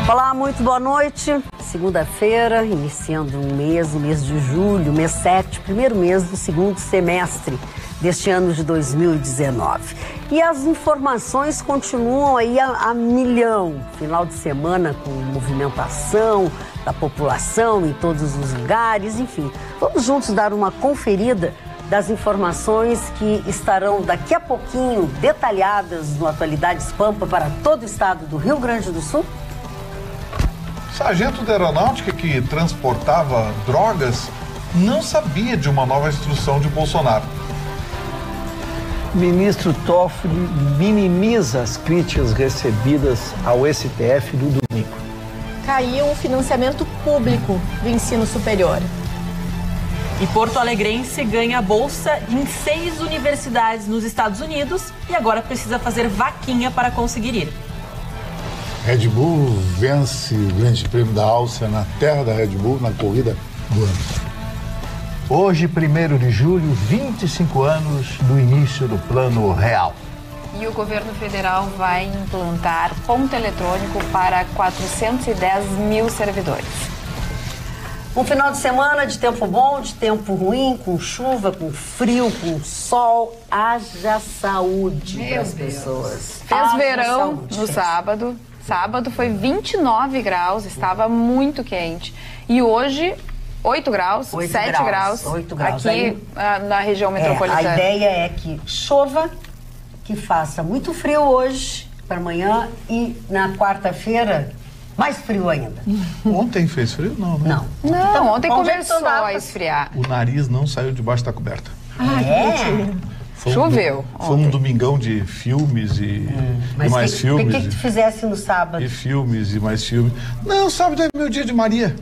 Olá, muito boa noite. Segunda-feira, iniciando um mês, o mês de julho, mês 7, primeiro mês do segundo semestre deste ano de 2019. E as informações continuam aí a milhão. Final de semana com movimentação da população em todos os lugares, enfim. Vamos juntos dar uma conferida das informações que estarão daqui a pouquinho detalhadas no Atualidades Pampa para todo o estado do Rio Grande do Sul. Sargento da Aeronáutica que transportava drogas não sabia de uma nova instrução de Bolsonaro. Ministro Toffoli minimiza as críticas recebidas ao STF do domingo. Caiu o financiamento público do ensino superior. E Porto Alegrense ganha bolsa em 6 universidades nos Estados Unidos e agora precisa fazer vaquinha para conseguir ir. Red Bull vence o Grande Prêmio da Áustria na terra da Red Bull na corrida do ano. Hoje, 1º de julho, 25 anos do início do Plano Real. E o governo federal vai implantar ponto eletrônico para 410 mil servidores. Um final de semana de tempo bom, de tempo ruim, com chuva, com frio, com sol. Haja saúde das pessoas. Fez verão no sábado. Sábado foi 29 graus, estava muito quente. E hoje, 8 graus, 7 graus, 8 graus. Aqui aí, na região metropolitana. A ideia é que chova, que faça muito frio hoje para amanhã e na quarta-feira mais frio ainda. Ontem fez frio? Não, né? Não, ontem começou a esfriar. O nariz não saiu debaixo da coberta. Choveu. Foi um domingão de filmes e mais filmes. O que tu fizesse no sábado? E filmes e mais filmes. Não, sábado é meu dia de Maria.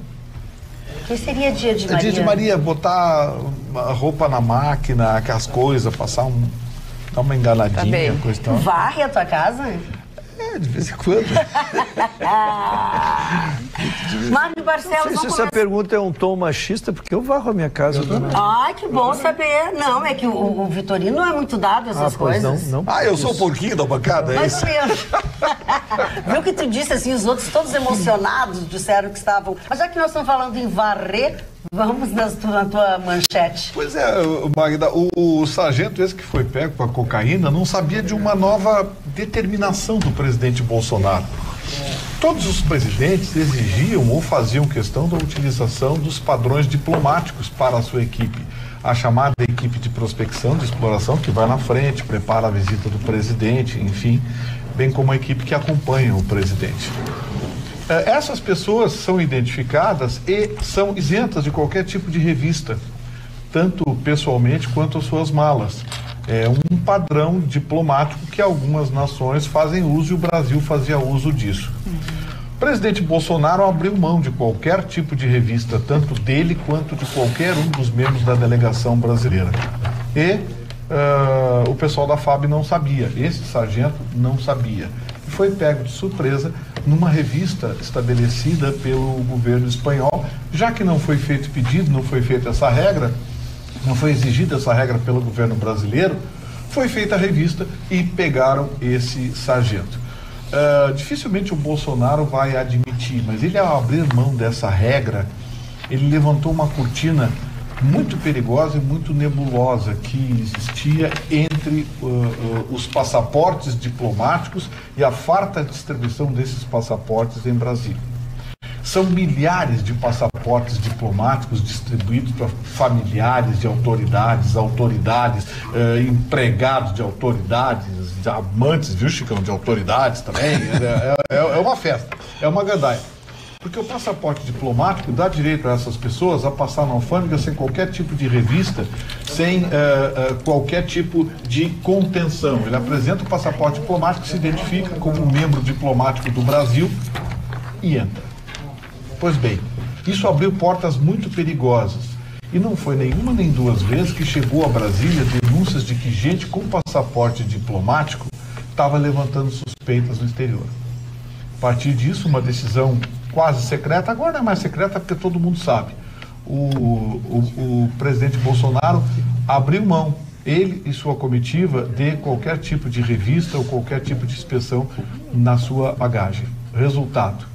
O que seria dia de Maria? Dia de Maria, botar a roupa na máquina, aquelas coisas, dar uma enganadinha, coisa e tal. Varre a tua casa? De vez em quando. Mário Barcelos, não sei se essa pergunta é um tom machista, porque eu varro a minha casa. Ai, que bom saber. Não, é que o Vitorino não é muito dado a essas coisas. Não. Eu sou o porquinho da bancada, é isso? Viu que tu disse assim, os outros todos emocionados disseram que estavam... Mas já que nós estamos falando em varrer, vamos na tua manchete. Pois é, Magda, o sargento esse que foi pego com a cocaína não sabia de uma nova determinação do presidente Bolsonaro. Todos os presidentes exigiam ou faziam questão da utilização dos padrões diplomáticos para a sua equipe. A chamada equipe de prospecção, de exploração, que vai na frente, prepara a visita do presidente, enfim, bem como a equipe que acompanha o presidente. Essas pessoas são identificadas e são isentas de qualquer tipo de revista, tanto pessoalmente quanto as suas malas. É um padrão diplomático que algumas nações fazem uso e o Brasil fazia uso disso. O presidente Bolsonaro abriu mão de qualquer tipo de revista, tanto dele quanto de qualquer um dos membros da delegação brasileira. E o pessoal da FAB não sabia, esse sargento não sabia. E foi pego de surpresa numa revista estabelecida pelo governo espanhol, já que não foi feito pedido, não foi feita essa regra, não foi exigida essa regra pelo governo brasileiro, foi feita a revista e pegaram esse sargento. Dificilmente o Bolsonaro vai admitir, mas ele, ao abrir mão dessa regra, ele levantou uma cortina muito perigosa e muito nebulosa que existia entre os passaportes diplomáticos e a farta distribuição desses passaportes em Brasília. São milhares de passaportes diplomáticos distribuídos para familiares de autoridades, empregados de autoridades, amantes, viu, Chicão, de autoridades também. É uma festa, é uma gandaia. Porque o passaporte diplomático dá direito a essas pessoas a passar na alfândega sem qualquer tipo de revista, sem qualquer tipo de contenção. Ele apresenta o passaporte diplomático, se identifica como um membro diplomático do Brasil e entra. Pois bem, isso abriu portas muito perigosas. E não foi nenhuma nem duas vezes que chegou a Brasília denúncias de que gente com passaporte diplomático estava levantando suspeitas no exterior. A partir disso, uma decisão quase secreta, agora não é mais secreta porque todo mundo sabe. O presidente Bolsonaro abriu mão, ele e sua comitiva, de qualquer tipo de revista ou qualquer tipo de inspeção na sua bagagem. Resultado,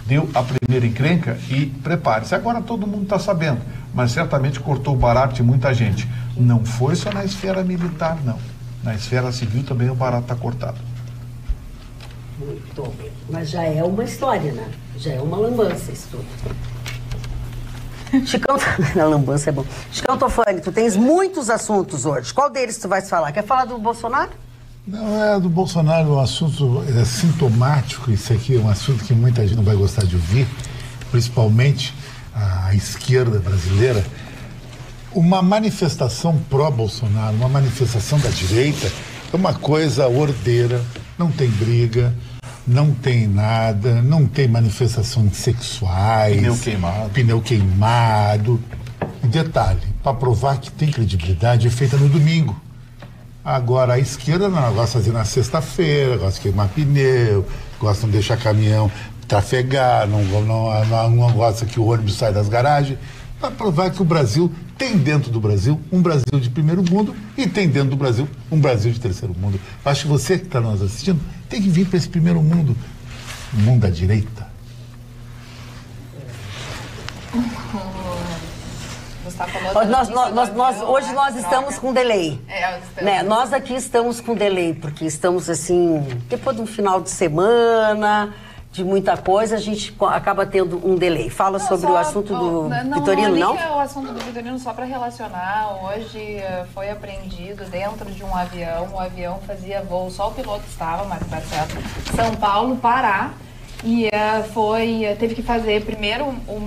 deu a primeira encrenca e prepare-se. Agora todo mundo está sabendo, mas certamente cortou o barato de muita gente. Não foi só na esfera militar, não. Na esfera civil também o barato está cortado. Muito bem. Mas já é uma história, né? Já é uma lambança isso tudo. Chicão, a lambança é bom. Chicão Tofani, tu tens muitos assuntos hoje. Qual deles tu vais falar? Quer falar do Bolsonaro? Não, é do Bolsonaro, um assunto sintomático. Isso aqui é um assunto que muita gente não vai gostar de ouvir, principalmente a esquerda brasileira. Uma manifestação pró-Bolsonaro, uma manifestação da direita, é uma coisa ordeira, não tem briga, não tem nada, não tem manifestações sexuais. Pneu queimado. E detalhe, para provar que tem credibilidade, é feita no domingo. Agora, a esquerda não gosta de fazer na sexta-feira, gosta de queimar pneu, gosta de deixar caminhão trafegar, não gosta que o ônibus saia das garagens, para provar que o Brasil tem dentro do Brasil um Brasil de primeiro mundo e tem dentro do Brasil um Brasil de terceiro mundo. Acho que você que está nos assistindo tem que vir para esse primeiro mundo, o mundo da direita. Hoje nós estamos com delay. Né? Nós aqui estamos com delay, porque estamos assim, depois de um final de semana, de muita coisa, a gente acaba tendo um delay. Fala sobre o assunto do Vitorino, não? Não, o assunto do Vitorino, só para relacionar, hoje foi apreendido dentro de um avião, o avião fazia voo, só o piloto estava, Marcos Barcelos, São Paulo, Pará, e teve que fazer primeiro um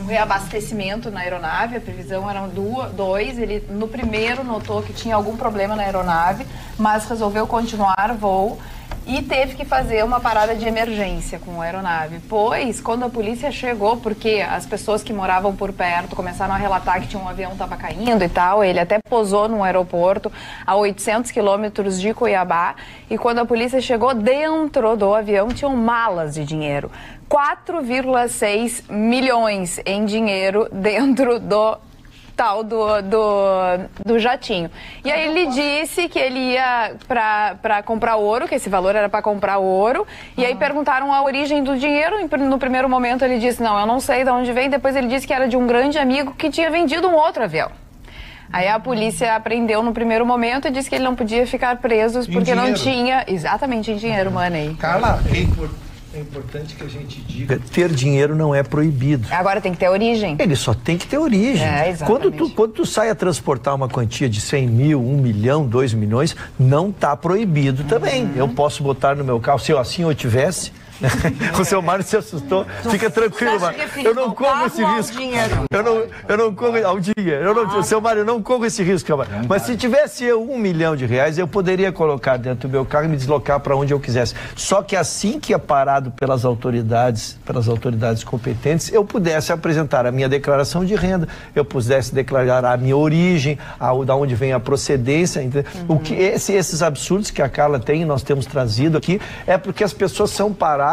reabastecimento na aeronave. A previsão eram dois. Ele no primeiro notou que tinha algum problema na aeronave, mas resolveu continuar o voo e teve que fazer uma parada de emergência com a aeronave. Pois, quando a polícia chegou, porque as pessoas que moravam por perto começaram a relatar que tinha um avião que estava caindo e tal, ele até posou num aeroporto a 800 quilômetros de Cuiabá, e quando a polícia chegou dentro do avião, tinham malas de dinheiro. 4,6 milhões em dinheiro dentro do tal do jatinho. E aí ele disse que ele ia para comprar ouro, que esse valor era para comprar ouro, e aí perguntaram a origem do dinheiro. No primeiro momento ele disse, não, eu não sei de onde vem. Depois ele disse que era de um grande amigo que tinha vendido um outro avião. Aí a polícia apreendeu no primeiro momento e disse que ele não podia ficar preso porque não tinha exatamente em dinheiro, Money. Carla, é importante que a gente diga, ter dinheiro não é proibido. Agora tem que ter origem. Ele só tem que ter origem. Quando tu sai a transportar uma quantia de 100 mil, 1 milhão, 2 milhões, não está proibido também. Eu posso botar no meu carro, se eu assim eu tivesse. O seu Mário se assustou. Fica tranquilo, Mário. Eu não corro esse risco. Eu não corro ao dinheiro. Seu Mário, eu não corro esse risco. Mas se tivesse eu R$1 milhão, eu poderia colocar dentro do meu carro e me deslocar para onde eu quisesse. Só que assim que é parado pelas autoridades competentes, eu pudesse apresentar a minha declaração de renda, eu pudesse declarar a minha origem, da onde vem a procedência. O que esses absurdos que a Carla tem, nós temos trazido aqui, é porque as pessoas são paradas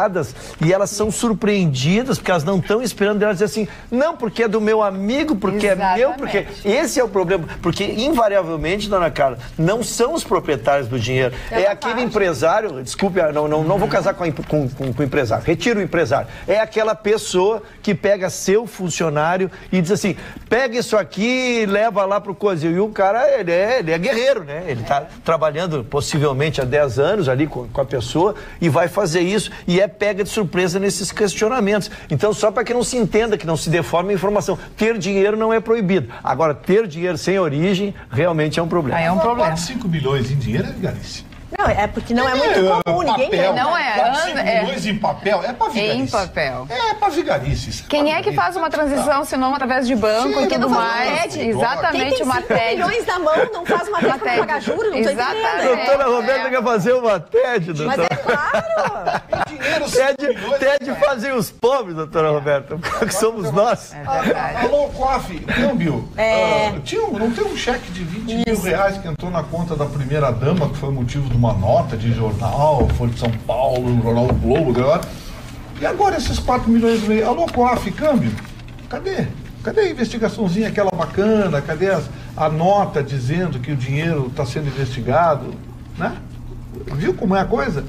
e elas são surpreendidas, porque elas não estão esperando, elas dizem assim, não, porque é do meu amigo, porque exatamente. É meu, porque esse é o problema, porque invariavelmente, dona Carla, não são os proprietários do dinheiro, é aquele empresário, desculpe, não vou casar com o empresário, retiro o empresário, é aquela pessoa que pega seu funcionário e diz assim, pega isso aqui e leva lá pro cozinho, e o cara, ele é guerreiro, né, ele tá trabalhando possivelmente há 10 anos ali com a pessoa e vai fazer isso, e é pega de surpresa nesses questionamentos. Então, só para que não se entenda, que não se deforme a informação, ter dinheiro não é proibido. Agora, ter dinheiro sem origem realmente é um problema. É um problema. 5 milhões em dinheiro é vigarista. Não, é porque não é muito comum, ninguém papel, não é. 5 milhões em papel, é pra vigarice. Em papel. É pra vigarice. Quem é que faz uma transição, se não através de banco e tudo mais? Exatamente, uma TED. Quem tem 5 milhões na mão não faz uma TED para pagar juros, não tô entendendo. Doutora Roberta quer fazer uma TED, doutora. Mas é claro. TED fazem os pobres, doutora Roberta, que somos nós. Alô, COAF, câmbio. Não tem um cheque de 20 mil reais que entrou na conta da primeira-dama, que foi motivo de uma nota de jornal, foi de São Paulo, jornal O Globo, agora. E agora esses 4 milhões e meio? Alô, COAF, câmbio? Cadê? Cadê a investigaçãozinha aquela bacana? Cadê a nota dizendo que o dinheiro está sendo investigado? Né? Viu como é a coisa?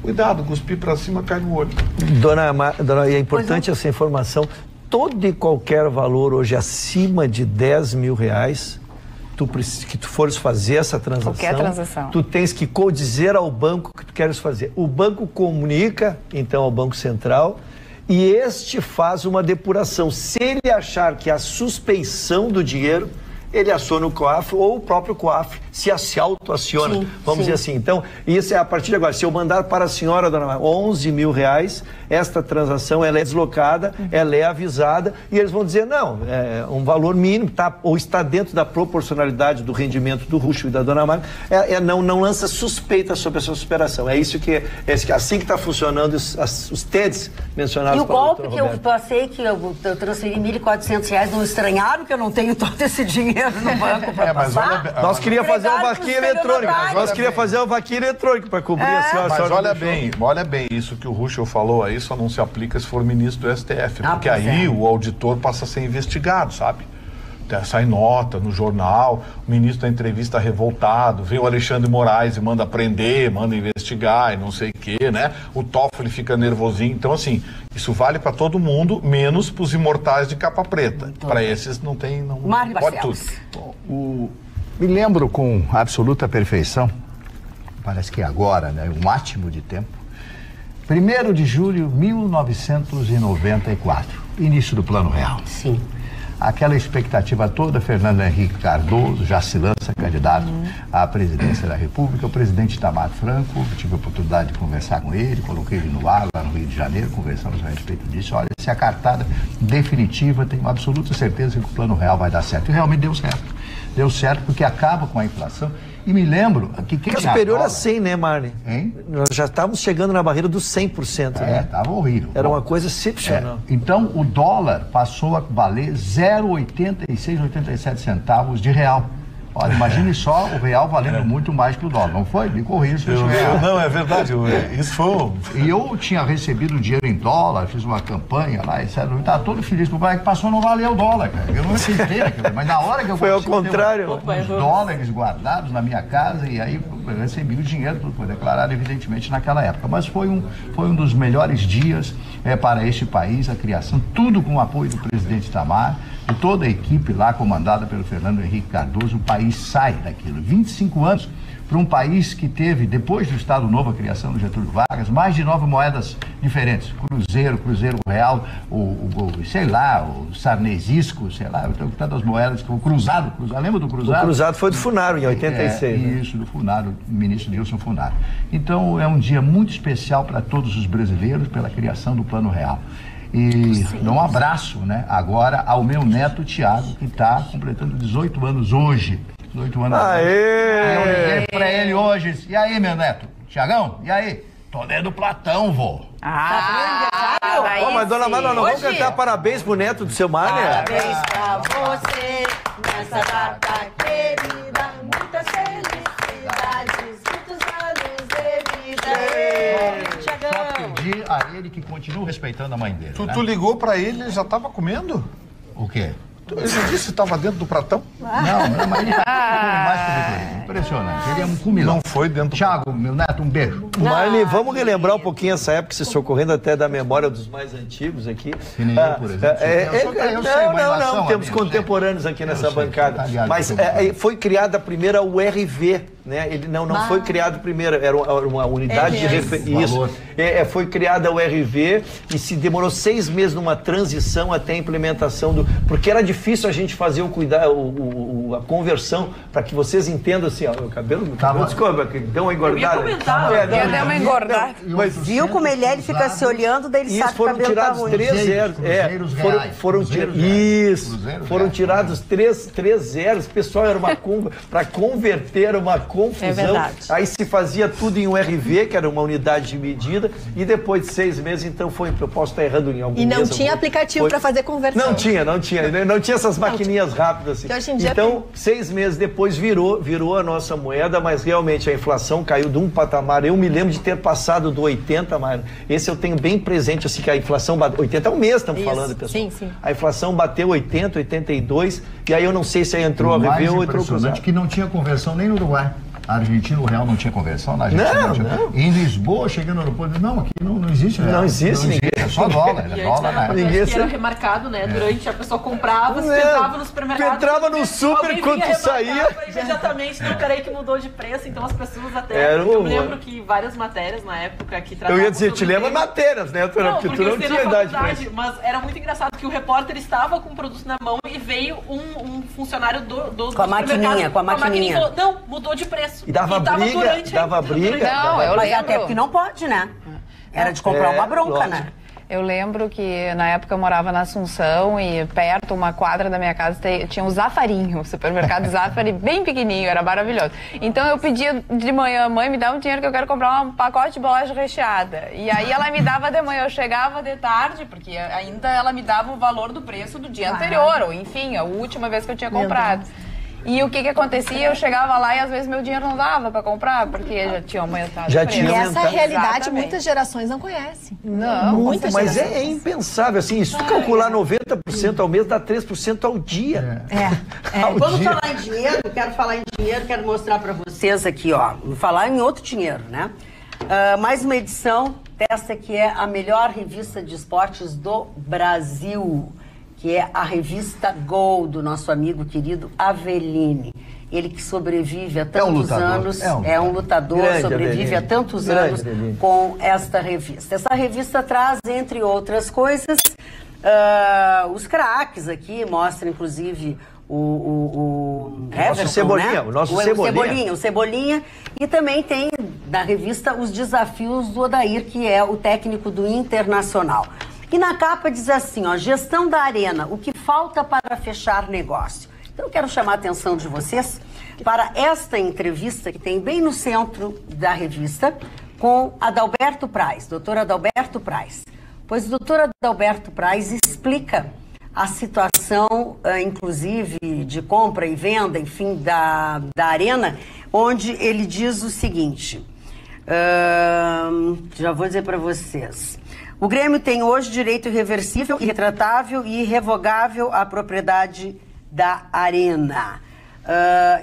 Cuidado, cuspir para cima, cai no olho. Dona, e é importante essa informação, todo e qualquer valor hoje acima de 10 mil reais, que tu fores fazer essa transação, qualquer transação, tu tens que dizer ao banco que tu queres fazer. O banco comunica, então, ao Banco Central, e este faz uma depuração. Se ele achar que há suspeição do dinheiro, ele aciona o COAF ou o próprio COAF se auto-aciona, vamos dizer assim. Então, isso é a partir de agora. Se eu mandar para a senhora, dona Maria, 11 mil reais, esta transação ela é deslocada, ela é avisada e eles vão dizer, não, é um valor mínimo, ou está dentro da proporcionalidade do rendimento do Ruxo e da dona Maria, não lança suspeita sobre essa superação. É isso que assim que está funcionando os TEDs mencionados. E o golpe que eu passei, que eu transferi R$1.400, não estranharam que eu não tenho todo esse dinheiro no banco para passar? Nós queríamos fazer uma vaquinha eletrônica. Nós queríamos fazer uma vaquinha eletrônica para cobrir a senhora. Mas olha bem, isso que o Ruxo falou aí só não se aplica se for ministro do STF, porque aí o auditor passa a ser investigado, sabe? Sai nota no jornal, o ministro da entrevista revoltado, vem o Alexandre Moraes e manda prender, manda investigar e não sei o quê, né? O Toffoli fica nervosinho. Então, assim, isso vale para todo mundo, menos para os imortais de capa preta. Para esses não tem... Mário pode tudo. Me lembro com absoluta perfeição, parece que agora, né? Um átimo de tempo, 1º de julho de 1994, início do Plano Real. Sim. Aquela expectativa toda, Fernando Henrique Cardoso já se lança candidato à presidência da República, o presidente Itamar Franco, tive a oportunidade de conversar com ele, coloquei ele no ar lá no Rio de Janeiro, conversamos a respeito disso. Olha, se a cartada definitiva, tenho absoluta certeza que o Plano Real vai dar certo. E realmente deu certo. Deu certo porque acaba com a inflação. E me lembro que quem tinha superior a 100, né, Marne? Hein? Nós já estávamos chegando na barreira dos 100%. É, estava horrível. Era uma coisa excepcional. Então, o dólar passou a valer 0,86, 87 centavos de real. Olha, imagine só o real valendo muito mais que o dólar, não foi? Me corrija se eu estiver. Não, é verdade, isso foi... E eu tinha recebido dinheiro em dólar, fiz uma campanha lá, etc. Eu estava todo feliz, porque o que passou não valeu o dólar, cara. Eu não aceitei aquilo, mas na hora que eu... Foi ao contrário. Os dólares guardados na minha casa, e aí eu recebi o dinheiro, tudo foi declarado, evidentemente, naquela época. Mas foi um dos melhores dias para este país, a criação, tudo com o apoio do presidente Itamar, e toda a equipe lá, comandada pelo Fernando Henrique Cardoso. O país sai daquilo. 25 anos para um país que teve, depois do Estado Novo, a criação do Getúlio Vargas, mais de 9 moedas diferentes. Cruzeiro real, sei lá, o sarnesisco, sei lá, eu tenho tantas moedas, o cruzado, lembra do cruzado? O cruzado foi do Funaro, em 86. Isso, do Funaro, o ministro Dilson Funaro. Então, é um dia muito especial para todos os brasileiros pela criação do Plano Real. E um abraço, né, agora ao meu neto Tiago, que está completando 18 anos hoje. 18 anos. Aê! Eu liguei pra ele hoje. E aí, meu neto? Tiagão, e aí? Tô lendo Platão, vô. Mas dona Mara, não vamos cantar parabéns pro neto do seu Marne? Parabéns pra você nessa data querida. Muitas felicidades, muitos anos de vida. Só pedir a ele que continue respeitando a mãe dele. Tu ligou pra ele, ele já tava comendo? O quê? Ele disse que estava dentro do pratão? Não, mas ele come mais que ele. Impressionante. Ele é um comilão. Não foi dentro do Tiago, meu neto, um beijo. Marne, vamos relembrar um pouquinho essa época, se socorrendo até da memória dos mais antigos aqui. Que nem eu, por exemplo. Não, temos contemporâneos aqui nessa bancada. Mas foi criada a primeira URV, né? Ele não foi criado primeiro, era uma unidade de referência. Isso. Foi criada a URV e se demorou 6 meses numa transição até a implementação do... Porque era difícil a gente fazer a conversão, para que vocês entendam assim, ó, o cabelo desculpa, que deu uma engordada. Deu uma engordada. Mas viu como ele é? Ele fica se olhando, daí ele sabe que o cabelo tá ruim. Foram tirados 3 zeros. Pessoal, era uma para converter uma confusão. É verdade. Aí se fazia tudo em URV, que era uma unidade de medida, e depois de 6 meses, então eu posso estar errando em algum mês. E não tinha aplicativo para fazer conversão. Não tinha essas maquininhas rápidas assim. Então, 6 meses depois virou a nossa moeda, mas realmente a inflação caiu de um patamar. Eu me lembro de ter passado do 80, mas esse eu tenho bem presente, assim, que a inflação bateu, 80 é um mês, estamos falando, pessoal. Sim. A inflação bateu 80, 82, e aí eu não sei se aí entrou a RV ou entrou cruzado. Que não tinha conversão nem no Uruguai. A Argentina, o real não tinha conversão, na Argentina não tinha. Em Lisboa, chegando no aeroporto, não, aqui não existe real. Não existe. É só dólar, E dólar, né? Ninguém era remarcado, né? Durante a pessoa comprava, você entrava no supermercado. Entrava no super quando tu saía. Imediatamente, não, peraí que mudou de preço, então as pessoas até. Eu lembro que várias matérias na época que tratavam. Eu ia dizer, te lembra matérias, né? Porque tu não tinha idade pra isso. Mas era muito engraçado que o repórter estava com o produto na mão e veio um funcionário do com a maquininha, com a maquininha. E falou, não, mudou de preço. E dava briga. Não, eu lembro. Até porque não pode, né? Era de comprar uma bronca, lógico. Né? Eu lembro que na época eu morava na Assunção e perto, uma quadra da minha casa, tinha um Zafarinho, o supermercado Zafari, bem pequenininho, era maravilhoso. Então eu pedia de manhã, mãe, me dá um dinheiro que eu quero comprar um pacote de bolacha recheada. E aí ela me dava de manhã, eu chegava de tarde, porque ainda ela me dava o valor do preço do dia anterior, ou enfim, a última vez que eu tinha comprado. E o que acontecia? Eu chegava lá e às vezes meu dinheiro não dava para comprar, porque já tinha aumentado. Já tinha aumentado. E essa realidade muitas gerações não conhecem. Não, muitas mas é impensável. Assim, se tu calcular 90% ao mês, dá 3% ao dia. Vamos falar em dinheiro, quero mostrar para vocês aqui, ó. Vou falar em outro dinheiro, né? Mais uma edição dessa que é a melhor revista de esportes do Brasil, que é a revista Gol, do nosso amigo querido Avelini. Ele que sobrevive há tantos anos, é um lutador, grande, sobrevive Avelini. Há tantos grande anos Avelini. Com esta revista. Essa revista traz, entre outras coisas, os craques aqui, mostra inclusive o Everton, Cebolinha, né? o nosso Cebolinha. O Cebolinha. E também tem na revista os desafios do Odair, que é o técnico do Internacional. E na capa diz assim, ó, gestão da Arena, o que falta para fechar negócio. Então eu quero chamar a atenção de vocês para esta entrevista que tem bem no centro da revista com Adalberto Praz, doutor Adalberto Praz. Pois o doutor Adalberto Praz explica a situação, inclusive, de compra e venda, enfim, da Arena, onde ele diz o seguinte, já vou dizer para vocês. O Grêmio tem hoje direito irreversível, irretratável e irrevogável à propriedade da Arena.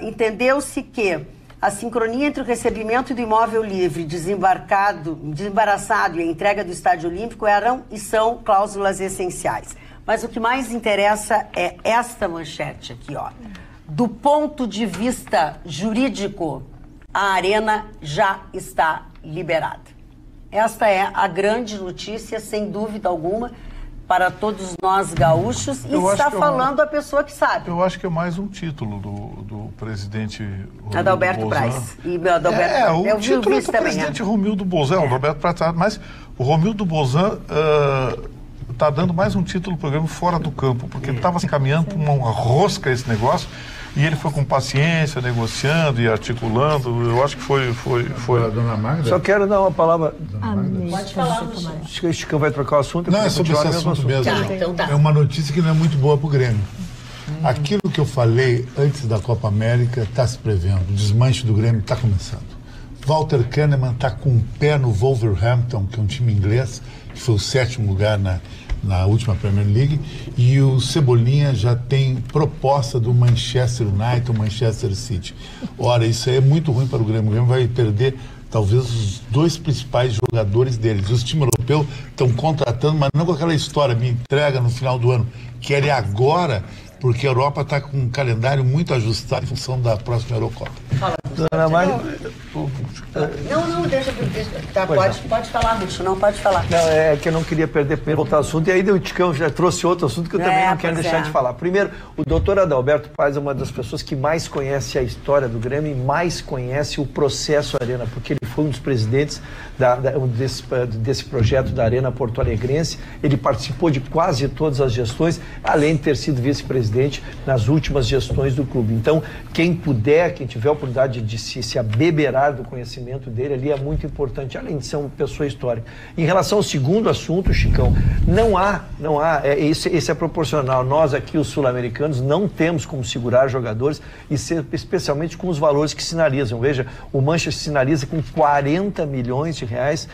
Entendeu-se que a sincronia entre o recebimento do imóvel livre, desembaraçado e a entrega do Estádio Olímpico eram e são cláusulas essenciais. Mas o que mais interessa é esta manchete aqui, ó. Do ponto de vista jurídico, a Arena já está liberada. Esta é a grande notícia, sem dúvida alguma, para todos nós gaúchos. E está falando a pessoa que sabe. Eu acho que é mais um título do presidente Adalberto Praz. O título do presidente Romildo Bolzan, o Adalberto Praz, mas o Romildo Bolzan está dando mais um título do programa fora do campo, porque ele estava se encaminhando para uma rosca esse negócio. E ele foi com paciência, negociando e articulando. Eu acho que foi. A dona Magda? Só quero dar uma palavra. Pode falar, Acho que o Chicão vai trocar o assunto. Não, é sobre esse assunto mesmo. Então tá. É uma notícia que não é muito boa para o Grêmio. Aquilo que eu falei antes da Copa América está se prevendo. O desmanche do Grêmio está começando. Walter Kahneman está com um pé no Wolverhampton, que é um time inglês, que foi o 7º lugar na última Premier League, e o Cebolinha já tem proposta do Manchester United, o Manchester City. Ora, isso aí é muito ruim para o Grêmio. O Grêmio vai perder talvez os 2 principais jogadores deles. Os times europeus estão contratando, mas não com aquela história, me entrega no final do ano. Querem agora, porque a Europa está com um calendário muito ajustado em função da próxima Eurocopa. Fala, Dona Magda. Não, deixa. Tá, pode falar, Russo, não pode falar. Não, é que eu não queria perder primeiro outro assunto, e aí o Ticão já trouxe outro assunto que eu também não quero deixar de falar. Primeiro, o doutor Adalberto Paz é uma das pessoas que mais conhece a história do Grêmio e mais conhece o processo Arena, porque ele foi um dos presidentes desse projeto da Arena Porto Alegrense. Ele participou de quase todas as gestões, além de ter sido vice-presidente nas últimas gestões do clube. Então, quem puder, quem tiver a oportunidade de se abeberar saber do conhecimento dele ali é muito importante, além de ser uma pessoa histórica. Em relação ao segundo assunto, Chicão, não há, esse é proporcional. Nós aqui, os sul-americanos, não temos como segurar jogadores, e especialmente com os valores que sinalizam. Veja, o Manchester sinaliza com 40 milhões de reais,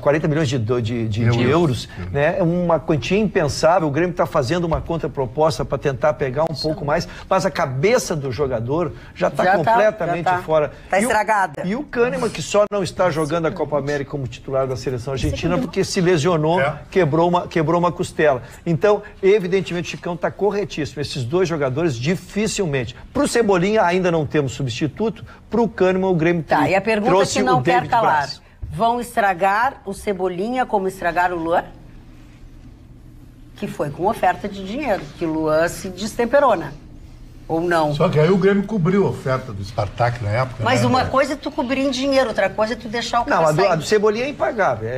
40 milhões de euros, né? Uma quantia impensável. O Grêmio está fazendo uma contraproposta para tentar pegar um pouco mais, mas a cabeça do jogador já está completamente fora. Está estragada. E o Kahneman, que só não está jogando a Copa América como titular da seleção argentina porque se lesionou, quebrou uma costela. Então, evidentemente, o Chicão está corretíssimo. Esses dois jogadores, dificilmente. Para o Cebolinha, ainda não temos substituto. Para o Kahneman, o Grêmio e a pergunta que não quer calar. Vão estragar o Cebolinha como estragaram o Luan? Que foi com oferta de dinheiro, que o Luan se destemperou, né? Ou não? Só que aí o Grêmio cobriu a oferta do Spartak na época. Mas uma coisa é tu cobrir em dinheiro, outra coisa é tu deixar o cara sair. A do Cebolinha é impagável.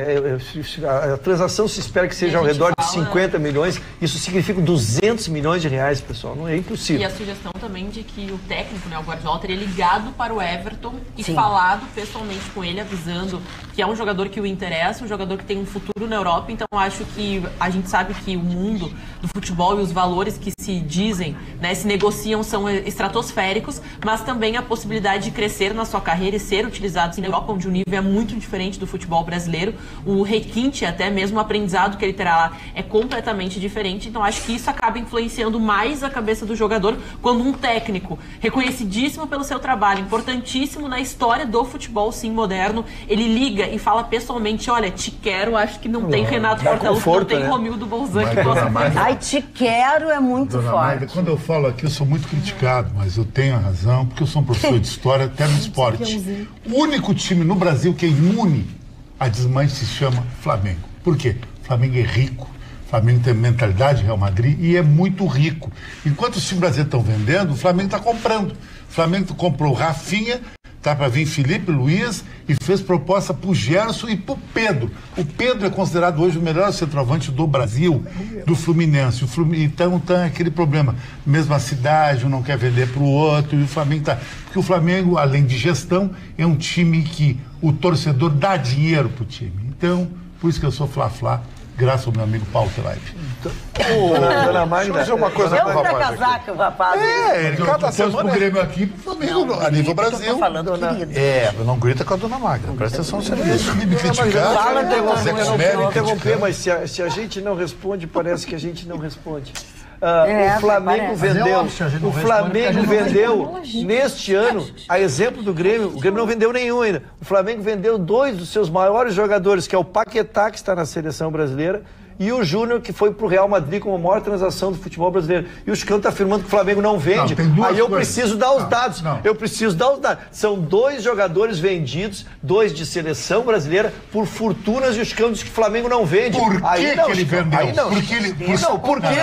A transação se espera que seja ao redor de 50 milhões. Isso significa 200 milhões de reais, pessoal. Não é impossível. E a sugestão também de que o técnico, né, o Guardiola, teria ligado para o Everton e falado pessoalmente com ele, avisando que é um jogador que o interessa, um jogador que tem um futuro na Europa. Então, acho que a gente sabe que o mundo do futebol e os valores que se dizem, né, se negociam são estratosféricos, mas também a possibilidade de crescer na sua carreira e ser utilizado na Europa, onde o nível é muito diferente do futebol brasileiro. O requinte, até mesmo o aprendizado que ele terá lá, é completamente diferente. Então, acho que isso acaba influenciando mais a cabeça do jogador quando um técnico, reconhecidíssimo pelo seu trabalho, importantíssimo na história do futebol, sim, moderno, ele liga e fala pessoalmente: olha, te quero, acho que não tem Renato Portaluppi, não tem Romildo Bolzan que possa fazer. Ai, te quero é muito forte. Magda, quando eu falo aqui, eu sou muito criticado, mas eu tenho a razão, porque eu sou um professor de história até no esporte. O único time no Brasil que é imune a desmanche se chama Flamengo. Por quê? O Flamengo é rico. O Flamengo tem mentalidade Real Madrid e é muito rico. Enquanto os times brasileiros estão vendendo, o Flamengo está comprando. O Flamengo comprou o Rafinha, tá para vir Felipe Luiz, e fez proposta para o Gerson e para o Pedro. O Pedro é considerado hoje o melhor centroavante do Brasil, do Fluminense. Então tem aquele problema. Mesma cidade, um não quer vender para o outro, e o Flamengo está... Porque o Flamengo, além de gestão, é um time que o torcedor dá dinheiro para o time. Então, por isso que eu sou Fla-Fla, graças ao meu amigo Paulo Telaide. Dona Magda, deixa eu uma coisa com o rapaz. Casaca, o rapaz. Ele cada semana pro Grêmio aqui, pro Flamengo, a nível Brasil. Eu falando, não grita com a Dona Magda. Presta atenção no serviço. Me criticar. Fala, interromper, mas se a gente não responde, parece que a gente não responde. O Flamengo vendeu neste ano, a exemplo do Grêmio, o Grêmio não vendeu nenhum ainda. O Flamengo vendeu 2 dos seus maiores jogadores, que é o Paquetá, que está na seleção brasileira, e o Júnior, que foi pro Real Madrid como a maior transação do futebol brasileiro. E o Chicão está afirmando que o Flamengo não vende. Aí eu preciso dar os dados. Eu preciso dar os dados. São 2 jogadores vendidos, 2 de seleção brasileira, por fortunas, e o Chicão diz que o Flamengo não vende. Por que ele vendeu? Por quê?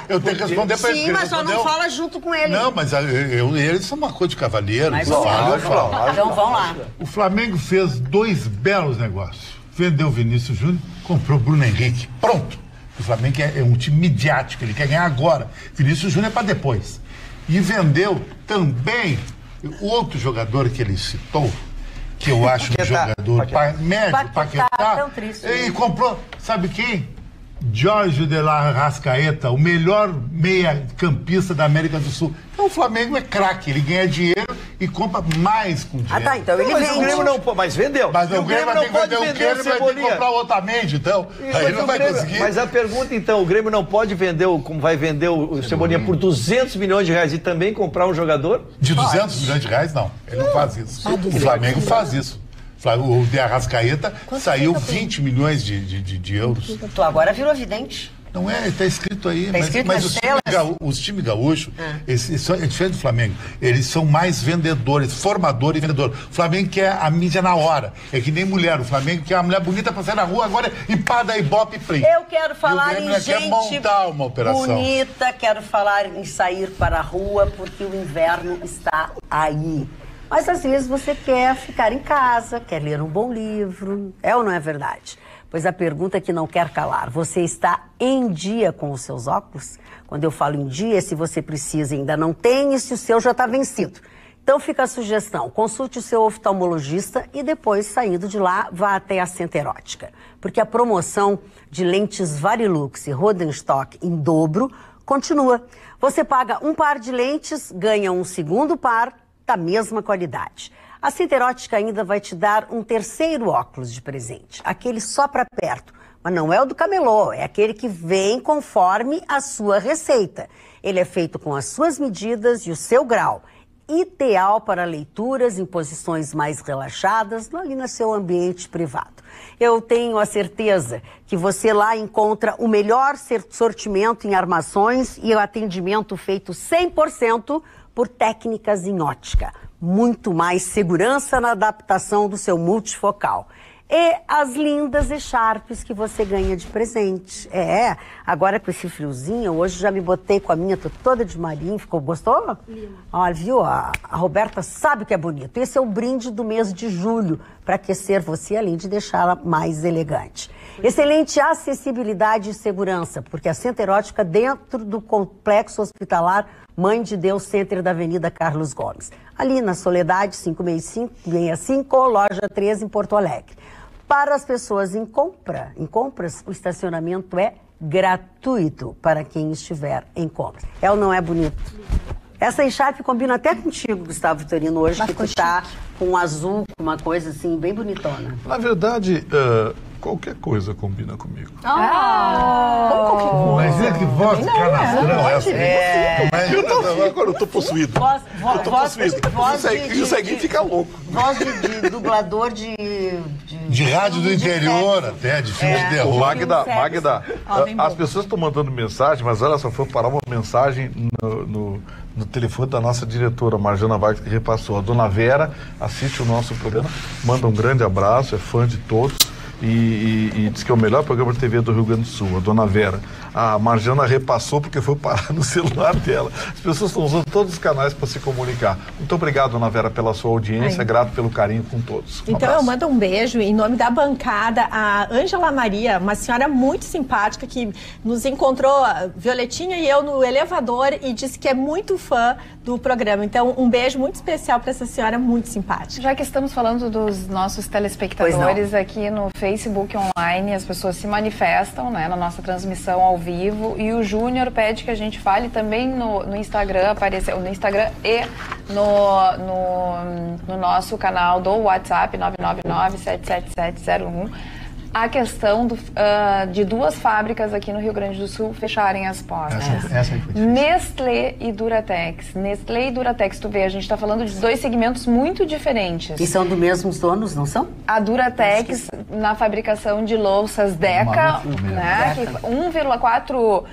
Eu tenho que responder para ele. Sim, mas só não fala junto com ele. Não, mas eles são uma coisa de cavalheiro. Então vamos lá. O Flamengo fez 2 belos negócios. Vendeu o Vinícius Júnior, comprou o Bruno Henrique. Pronto. O Flamengo é um time midiático, ele quer ganhar agora. Vinícius Júnior é para depois. E vendeu também o outro jogador que ele citou, que eu acho um jogador médio, Paquetá. E comprou, sabe quem? Jorge de la Arrascaeta, o melhor meia-campista da América do Sul. Então o Flamengo é craque, ele ganha dinheiro e compra mais com dinheiro. Então ele vende. O Grêmio não pode, mas vendeu. Mas o Grêmio não pode vender o Cebolinha. Vai ter que comprar o Otamendi, então. Aí não vai conseguir. Mas a pergunta, então, o Grêmio não pode vender, como vai vender o Cebolinha por 200 milhões de reais e também comprar um jogador? De 200 milhões de reais, não. Ele não faz isso. O Flamengo faz isso. O de Arrascaeta saiu 20 milhões de euros. Tu agora virou vidente. Não é, está escrito aí. Tá mas os times gaúchos, é diferente do Flamengo. Eles são mais vendedores, formador e vendedor. O Flamengo quer a mídia na hora. É que nem mulher. O Flamengo quer a mulher bonita para sair na rua agora e pá, da Ibope e play. Eu quero falar em gente montar uma operação bonita, quero falar em sair para a rua, porque o inverno está aí. Mas às vezes você quer ficar em casa, quer ler um bom livro. É ou não é verdade? Pois a pergunta que não quer calar: você está em dia com os seus óculos? Quando eu falo em dia, se você precisa e ainda não tem, e se o seu já está vencido. Então fica a sugestão, consulte o seu oftalmologista e depois, saindo de lá, vá até a Center Ótica. Porque a promoção de lentes Varilux e Rodenstock em dobro continua. Você paga um par de lentes, ganha um segundo par da mesma qualidade. A Center Ótica ainda vai te dar um terceiro óculos de presente, aquele só para perto. Mas não é o do camelô, é aquele que vem conforme a sua receita. Ele é feito com as suas medidas e o seu grau. Ideal para leituras em posições mais relaxadas, ali no seu ambiente privado. Eu tenho a certeza que você lá encontra o melhor sortimento em armações e o atendimento feito 100% por técnicas em ótica. Muito mais segurança na adaptação do seu multifocal. E as lindas echarpes que você ganha de presente. Agora com esse friozinho, hoje já me botei com a minha, tô toda de marinho, gostou? Olha, viu? A Roberta sabe que é bonito. Esse é o brinde do mês de julho, para aquecer você, além de deixá-la mais elegante. Excelente acessibilidade e segurança, porque a Center Ótica dentro do Complexo Hospitalar Mãe de Deus Center da Avenida Carlos Gomes. Ali na Soledade 565, loja 13 em Porto Alegre. Para as pessoas em compras, o estacionamento é gratuito para quem estiver em compras. É ou não é bonito? Essa echarpe combina até contigo, Gustavo Vitorino, hoje, que tu tá com um azul, uma coisa assim, bem bonitona. Na verdade, qualquer coisa combina comigo. Mas é que voz de canastrão essa. Agora eu tô possuído. E o Ceguinho fica louco. Voz de dublador de rádio do interior até, de filme de terror. Magda, as pessoas estão mandando mensagem, mas olha só, foi parar uma mensagem no telefone da nossa diretora, Marjana Vargas, que repassou. A dona Vera assiste o nosso programa, manda um grande abraço, é fã de todos. E diz que é o melhor programa de TV do Rio Grande do Sul, a dona Vera. A Marjana repassou porque foi parar no celular dela. As pessoas estão usando todos os canais para se comunicar. Muito obrigado, dona Vera, pela sua audiência, grato pelo carinho com todos. Então abraço. Eu mando um beijo em nome da bancada, a Ângela Maria, uma senhora muito simpática que nos encontrou, Violetinha e eu, no elevador e disse que é muito fã do programa. Então, um beijo muito especial para essa senhora muito simpática. Já que estamos falando dos nossos telespectadores aqui no Facebook online, as pessoas se manifestam, né, na nossa transmissão ao vivo, e o Júnior pede que a gente fale também no Instagram, apareceu no Instagram e no nosso canal do WhatsApp 999-77701, a questão de duas fábricas aqui no Rio Grande do Sul fecharem as portas. Essa foi difícil. Nestlé e Duratex. Nestlé e Duratex, tu vê, a gente está falando de dois segmentos muito diferentes. E são dos mesmos donos, não são? A Duratex na fabricação de louças Deca, né? 1,4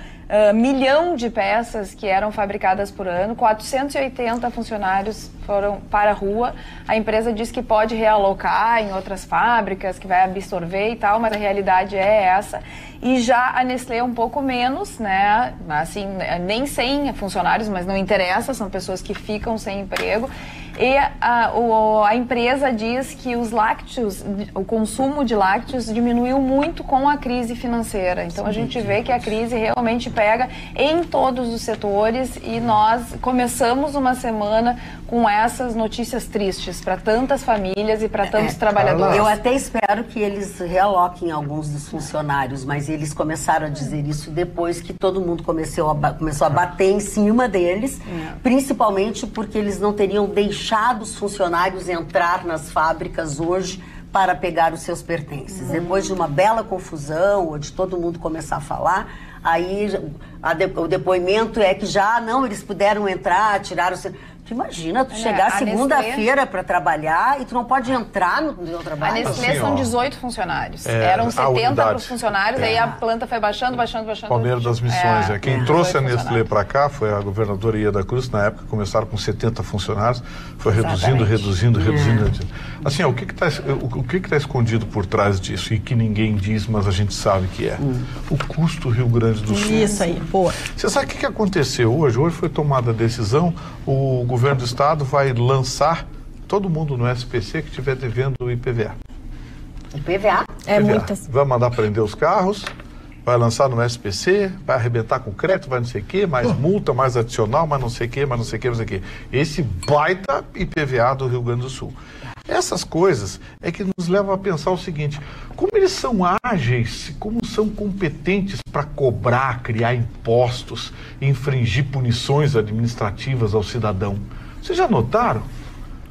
milhão de peças que eram fabricadas por ano, 480 funcionários foram para a rua. A empresa diz que pode realocar em outras fábricas, que vai absorver e tal, mas a realidade é essa. E já a Nestlé é um pouco menos, né? Assim, nem 100 funcionários, mas não interessa, são pessoas que ficam sem emprego. E a empresa diz que os lácteos, o consumo de lácteos diminuiu muito com a crise financeira. Então a gente vê que a crise realmente pega em todos os setores e nós começamos uma semana com essas notícias tristes para tantas famílias e para tantos trabalhadores. Eu até espero que eles realoquem alguns dos funcionários, mas eles começaram a dizer isso depois que todo mundo começou a bater em cima deles, principalmente porque eles não teriam deixado os funcionários entrar nas fábricas hoje para pegar os seus pertences. Depois de uma bela confusão, ou de todo mundo começar a falar, aí o depoimento é que eles puderam entrar, tiraram... Tu imagina, tu chegar segunda-feira para trabalhar e tu não pode entrar no teu trabalho. A Nestlé são 18 funcionários. Eram 70 para os funcionários, aí a planta foi baixando. Palmeiras das Missões. Quem trouxe a Nestlé para cá foi a governadora Ieda Cruz, na época começaram com 70 funcionários, foi reduzindo. Assim, o que está escondido por trás disso e que ninguém diz, mas a gente sabe que é? O custo do Rio Grande do Sul. Isso aí, boa. Você sabe o que aconteceu hoje? Hoje foi tomada a decisão, o governo do estado vai lançar todo mundo no SPC que estiver devendo o IPVA. IPVA? IPVA. Vai mandar prender os carros vai lançar no SPC, vai arrebentar com crédito, vai não sei o quê, mais multa, mais adicional, mais não sei o quê, mais não sei o quê, não sei o quê. Esse baita IPVA do Rio Grande do Sul. Essas coisas é que nos levam a pensar o seguinte: como eles são ágeis, como são competentes para cobrar, criar impostos, infringir punições administrativas ao cidadão. Vocês já notaram?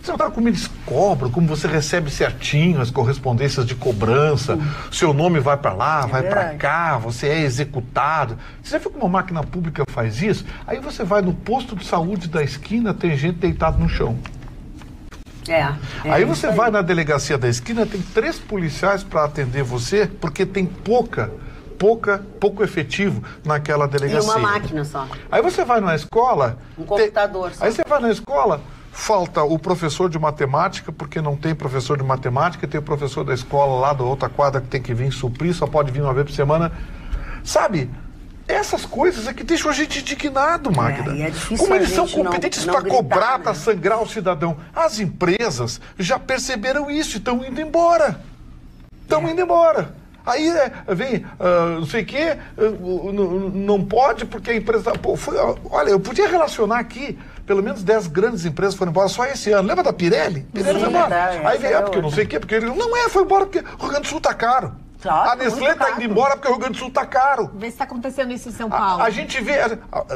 Você notaram como eles cobram, como você recebe certinho as correspondências de cobrança, seu nome vai para lá, vai para cá, você é executado. Você já viu como a máquina pública faz isso? Aí você vai no posto de saúde da esquina, tem gente deitada no chão. Aí você vai na delegacia da esquina, tem 3 policiais para atender você, porque tem pouco efetivo naquela delegacia. E uma máquina só. Aí você vai na escola... Um computador só. Aí você vai na escola, falta o professor de matemática, porque não tem professor de matemática, tem o professor da escola lá da outra quadra que tem que vir suprir, só pode vir uma vez por semana. Sabe... Essas coisas é que deixam a gente indignado, Magda. É difícil. Como eles são competentes para cobrar, para sangrar o cidadão. As empresas já perceberam isso e estão indo embora. Indo embora. Aí vem, não sei o quê, não pode porque a empresa... olha, eu podia relacionar aqui, pelo menos 10 grandes empresas foram embora só esse ano. Lembra da Pirelli? Pirelli foi embora. Aí vem, porque não sei o quê, porque ele foi embora porque o Rio Grande do Sul está caro. Claro, a Nestlé está indo embora porque o Rio Grande do Sul está caro. Vê se está acontecendo isso em São Paulo. A gente vê...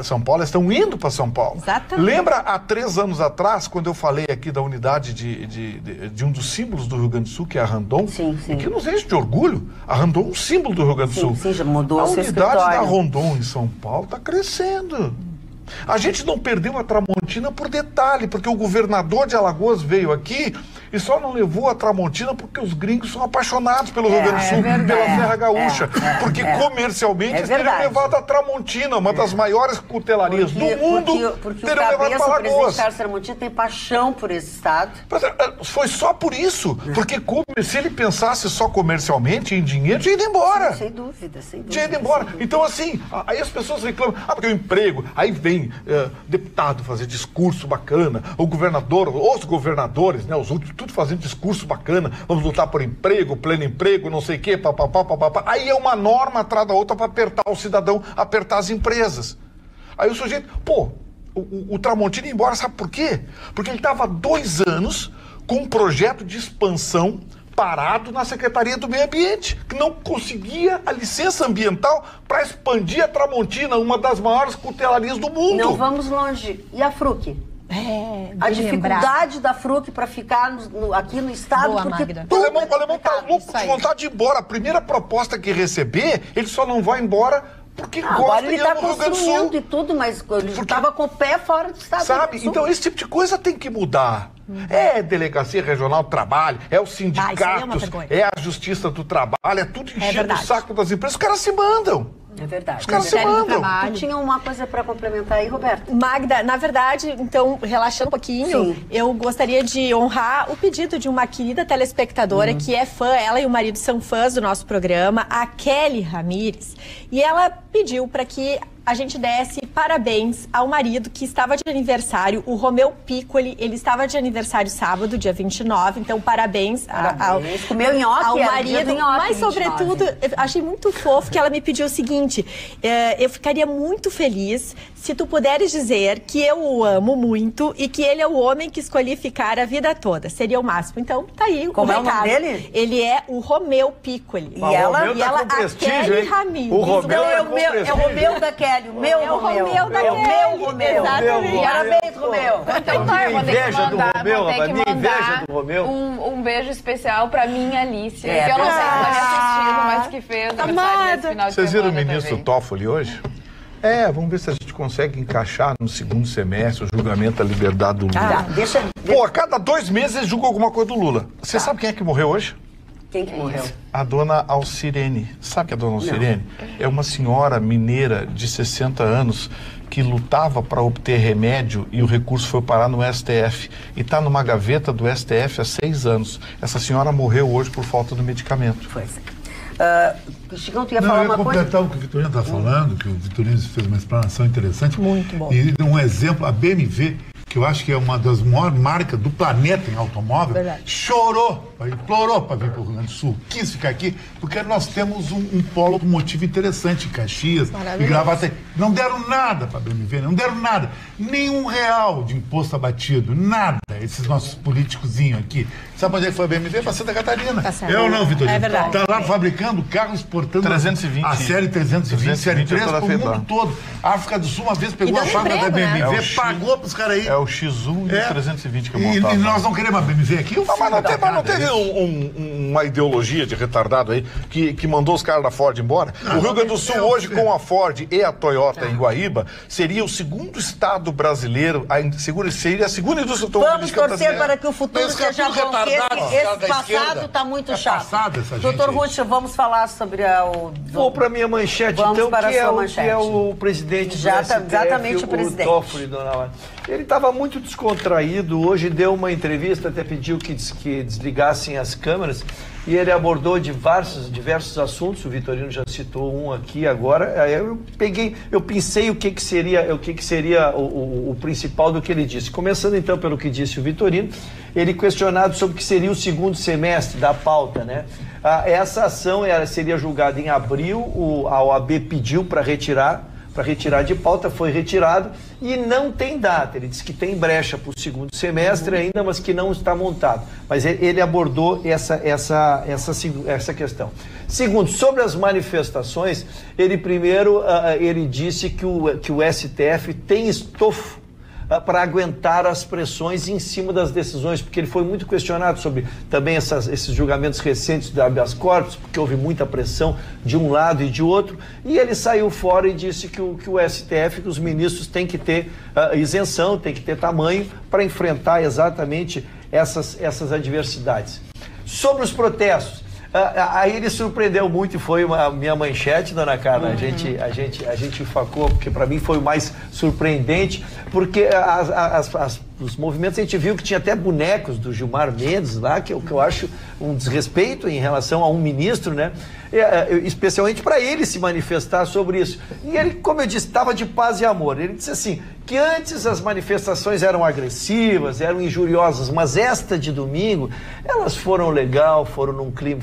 São Paulo, eles estão indo para São Paulo. Exatamente. Lembra há 3 anos atrás, quando eu falei aqui da unidade de um dos símbolos do Rio Grande do Sul, que é a Randon? Sim. E que nos enche de orgulho. A Randon é um símbolo do Rio Grande do Sul. Sim, já mudou o seu escritório. A unidade da escritório. Randon em São Paulo está crescendo. A gente não perdeu a Tramontina por detalhe, porque o governador de Alagoas veio aqui e só não levou a Tramontina porque os gringos são apaixonados pelo Rio Grande do Sul, pela Serra Gaúcha. Porque comercialmente eles teriam levado a Tramontina, uma das maiores cutelarias do mundo, porque teriam levado para o presidente Alagoas. Carlos Tramontina tem paixão por esse estado. Foi só por isso, porque se ele pensasse só comercialmente, em dinheiro, tinha ido embora. Sem dúvida. Tinha ido embora. Então, assim, aí as pessoas reclamam, porque o emprego, aí vem deputado fazer discurso bacana, o governador, os governadores, né, os últimos, tudo fazendo discurso bacana, vamos lutar por emprego, pleno emprego, não sei o quê, papapá. Aí é uma norma atrás da outra para apertar o cidadão, apertar as empresas. Aí o sujeito, o Tramontina ia embora, sabe por quê? Porque ele estava 2 anos com um projeto de expansão parado na Secretaria do Meio Ambiente, que não conseguia a licença ambiental para expandir a Tramontina, uma das maiores cutelarias do mundo. Não vamos longe. E a FRUC? A dificuldade da FRUC para ficar aqui no estado. Boa, porque o alemão tá louco de vontade de ir embora. A primeira proposta que receber, ele só não vai embora porque gosta ele e ama o Rio Grande do Sul. construindo e tudo, mas ele estava com o pé fora do estado. Sabe? Então esse tipo de coisa tem que mudar. É Delegacia Regional do Trabalho, é os sindicatos, é a Justiça do Trabalho, é tudo enchendo o saco das empresas. Os caras se mandam. É verdade. Os caras se mandam. Tu tinha uma coisa para complementar aí, Roberto? Magda, na verdade, então, relaxando um pouquinho, eu gostaria de honrar o pedido de uma querida telespectadora que é fã, ela e o marido são fãs do nosso programa, a Kelly Ramires, e ela pediu para que a gente desse parabéns ao marido que estava de aniversário, o Romeu Piccoli. Ele estava de aniversário sábado, dia 29, então parabéns ao marido. Mas, sobretudo, eu achei muito fofo que ela me pediu o seguinte, eu ficaria muito feliz se tu puderes dizer que eu o amo muito e que ele é o homem que escolhi ficar a vida toda. Seria o máximo. Então, tá aí Como o recado. É o nome dele? Ele é o Romeu Piccoli. E ela, a Kelly Ramires. O Romeu é o Romeu da Kelly. O meu Romeu. É o Romeu. Exatamente. Parabéns, Romeu. Então tá, eu vou ter que mandar um beijo especial pra minha Alice, que eu não sei se tá me assistindo, mas que fez aniversário nesse final de semana. Vocês viram o ministro Toffoli hoje? Vamos ver se a gente consegue encaixar no segundo semestre o julgamento da liberdade do Lula. A cada 2 meses eles julgam alguma coisa do Lula. Você sabe quem é que morreu hoje? Quem que morreu? A dona Alcirene. Sabe que a dona Alcirene é uma senhora mineira de 60 anos que lutava para obter remédio e o recurso foi parar no STF. E está numa gaveta do STF há 6 anos. Essa senhora morreu hoje por falta do medicamento. Pois é. Chicão, tu ia falar uma coisa? Completar o que o Vitorino está falando, que o Vitorino fez uma explanação interessante. Muito bom. E um exemplo, a BMW, que eu acho que é uma das maiores marcas do planeta em automóvel, chorou, implorou para vir para o Rio Grande do Sul, quis ficar aqui, porque nós temos um polo automotivo interessante em Caxias e Gravataí. Não deram nada para a BMW, não deram nada, nem R$1 de imposto abatido, nada, esses nossos políticozinhos aqui. Sabe onde é que foi a BMW? Para Santa Catarina. É ou não, Vitorino? É verdade. Está lá fabricando carro, exportando 320. A série 320, série 3 para o mundo todo. A África do Sul uma vez pegou a fábrica da BMW, pagou para os caras aí. É o X1 e o 320 que eu montava. E nós não queremos a BMW aqui? Mas não teve uma ideologia de retardado aí que mandou os caras da Ford embora? O Rio Grande do Sul hoje, com a Ford e a Toyota em Guaíba, seria o segundo estado brasileiro, seria a segunda indústria automobilística brasileira. Vamos torcer para que o futuro seja bom. Esse passado está muito chato. Doutor Ruth, vamos falar sobre o... Vou para a minha manchete, vamos então, para que é o presidente do STF, exatamente o presidente. Toffoli, dona Laura. Ele estava muito descontraído, hoje deu uma entrevista, até pediu que desligassem as câmeras, e ele abordou diversos assuntos, o Vitorino já citou um aqui agora, aí eu pensei o que seria o principal do que ele disse. Começando então pelo que disse o Vitorino, ele questionado sobre o que seria o segundo semestre da pauta, né? Essa ação seria julgada em abril, a OAB pediu para retirar de pauta, foi retirado e não tem data. Ele disse que tem brecha para o segundo semestre ainda, mas que não está montado. Mas ele abordou essa questão. Segundo, sobre as manifestações, ele disse que o STF tem estofo para aguentar as pressões em cima das decisões, porque ele foi muito questionado sobre também esses julgamentos recentes do habeas corpus, porque houve muita pressão de um lado e de outro, e ele saiu fora e disse que o STF, que os ministros têm que ter isenção, têm que ter tamanho para enfrentar exatamente essas adversidades. Sobre os protestos, aí ele surpreendeu muito e foi a minha manchete, dona Carla. A gente enfacou, porque para mim foi o mais surpreendente, porque os movimentos a gente viu que tinha até bonecos do Gilmar Mendes lá, que eu acho um desrespeito em relação a um ministro, né? Especialmente para ele se manifestar sobre isso. E ele, como eu disse, estava de paz e amor. Ele disse assim, que antes as manifestações eram agressivas, eram injuriosas, mas esta de domingo, elas foram legal, foram num clima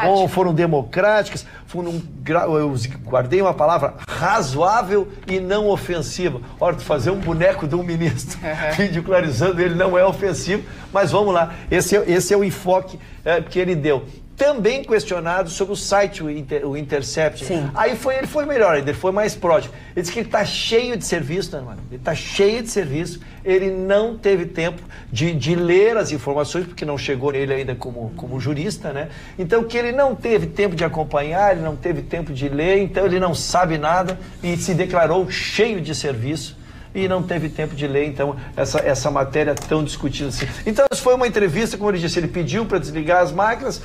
bom, foram democráticas, eu guardei uma palavra, razoável e não ofensiva. Ora, fazer um boneco de um ministro, ridicularizando ele, não é ofensivo, mas vamos lá, esse é o enfoque que ele deu. Também questionado sobre o site, o Intercept. Sim. Aí ele foi melhor ainda, ele foi mais próximo. Ele disse que ele está cheio de serviço, né, mano? Ele está cheio de serviço, ele não teve tempo de ler as informações, porque não chegou nele ainda como jurista, né? Então, que ele não teve tempo de acompanhar, ele não teve tempo de ler, então ele não sabe nada e se declarou cheio de serviço. E não teve tempo de ler, então, essa matéria tão discutida assim. Então, isso foi uma entrevista, como ele disse, ele pediu para desligar as máquinas,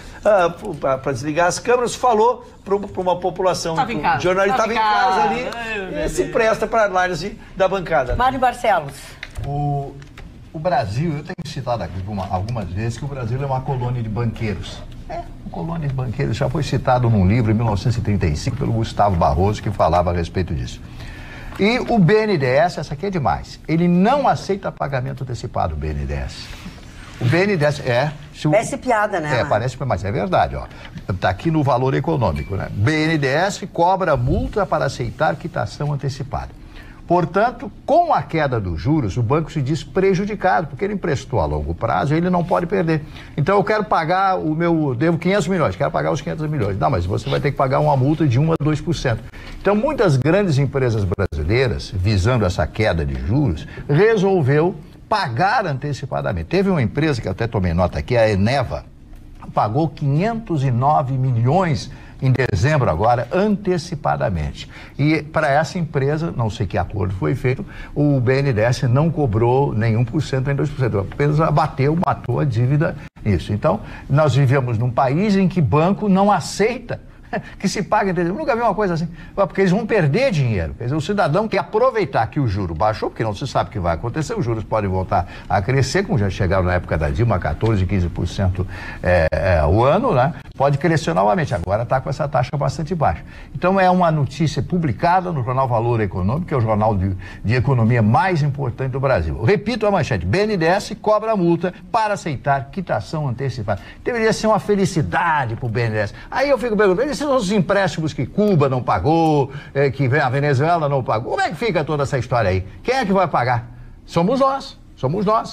para desligar as câmeras, falou para uma população. O jornalista estava em casa ali e se presta para a análise da bancada. Mário Barcelos. O Brasil, eu tenho citado aqui algumas vezes que o Brasil é uma colônia de banqueiros. Uma colônia de banqueiros, já foi citado num livro em 1935 pelo Gustavo Barroso, que falava a respeito disso. E o BNDES, essa aqui é demais, ele não aceita pagamento antecipado, o BNDES. O BNDES parece piada, né? Parece, mas é verdade, ó. Está aqui no valor econômico, né? BNDES cobra multa para aceitar quitação antecipada. Portanto, com a queda dos juros, o banco se diz prejudicado, porque ele emprestou a longo prazo e ele não pode perder. Então, eu quero pagar devo 500 milhões, quero pagar os 500 milhões. Não, mas você vai ter que pagar uma multa de 1 a 2%. Então, muitas grandes empresas brasileiras, visando essa queda de juros, resolveu pagar antecipadamente. Teve uma empresa, que eu até tomei nota aqui, a Eneva, pagou 509 milhões em dezembro agora, antecipadamente. E para essa empresa, não sei que acordo foi feito, o BNDES não cobrou nenhum por cento, nem 2%. Apenas matou a dívida nisso. Então, nós vivemos num país em que banco não aceita que se pague. Eu nunca vi uma coisa assim, porque eles vão perder dinheiro. Quer dizer, o cidadão quer aproveitar que o juro baixou, porque não se sabe o que vai acontecer, os juros podem voltar a crescer, como já chegaram na época da Dilma, 14%, 15% o ano, né? pode crescer novamente. Agora está com essa taxa bastante baixa. Então é uma notícia publicada no jornal Valor Econômico, que é o jornal de economia mais importante do Brasil. Repito a manchete: BNDES cobra multa para aceitar quitação antecipada. Deveria ser uma felicidade para o BNDES. Aí eu fico perguntando, esses são os empréstimos que Cuba não pagou, que a Venezuela não pagou. Como é que fica toda essa história aí? Quem é que vai pagar? Somos nós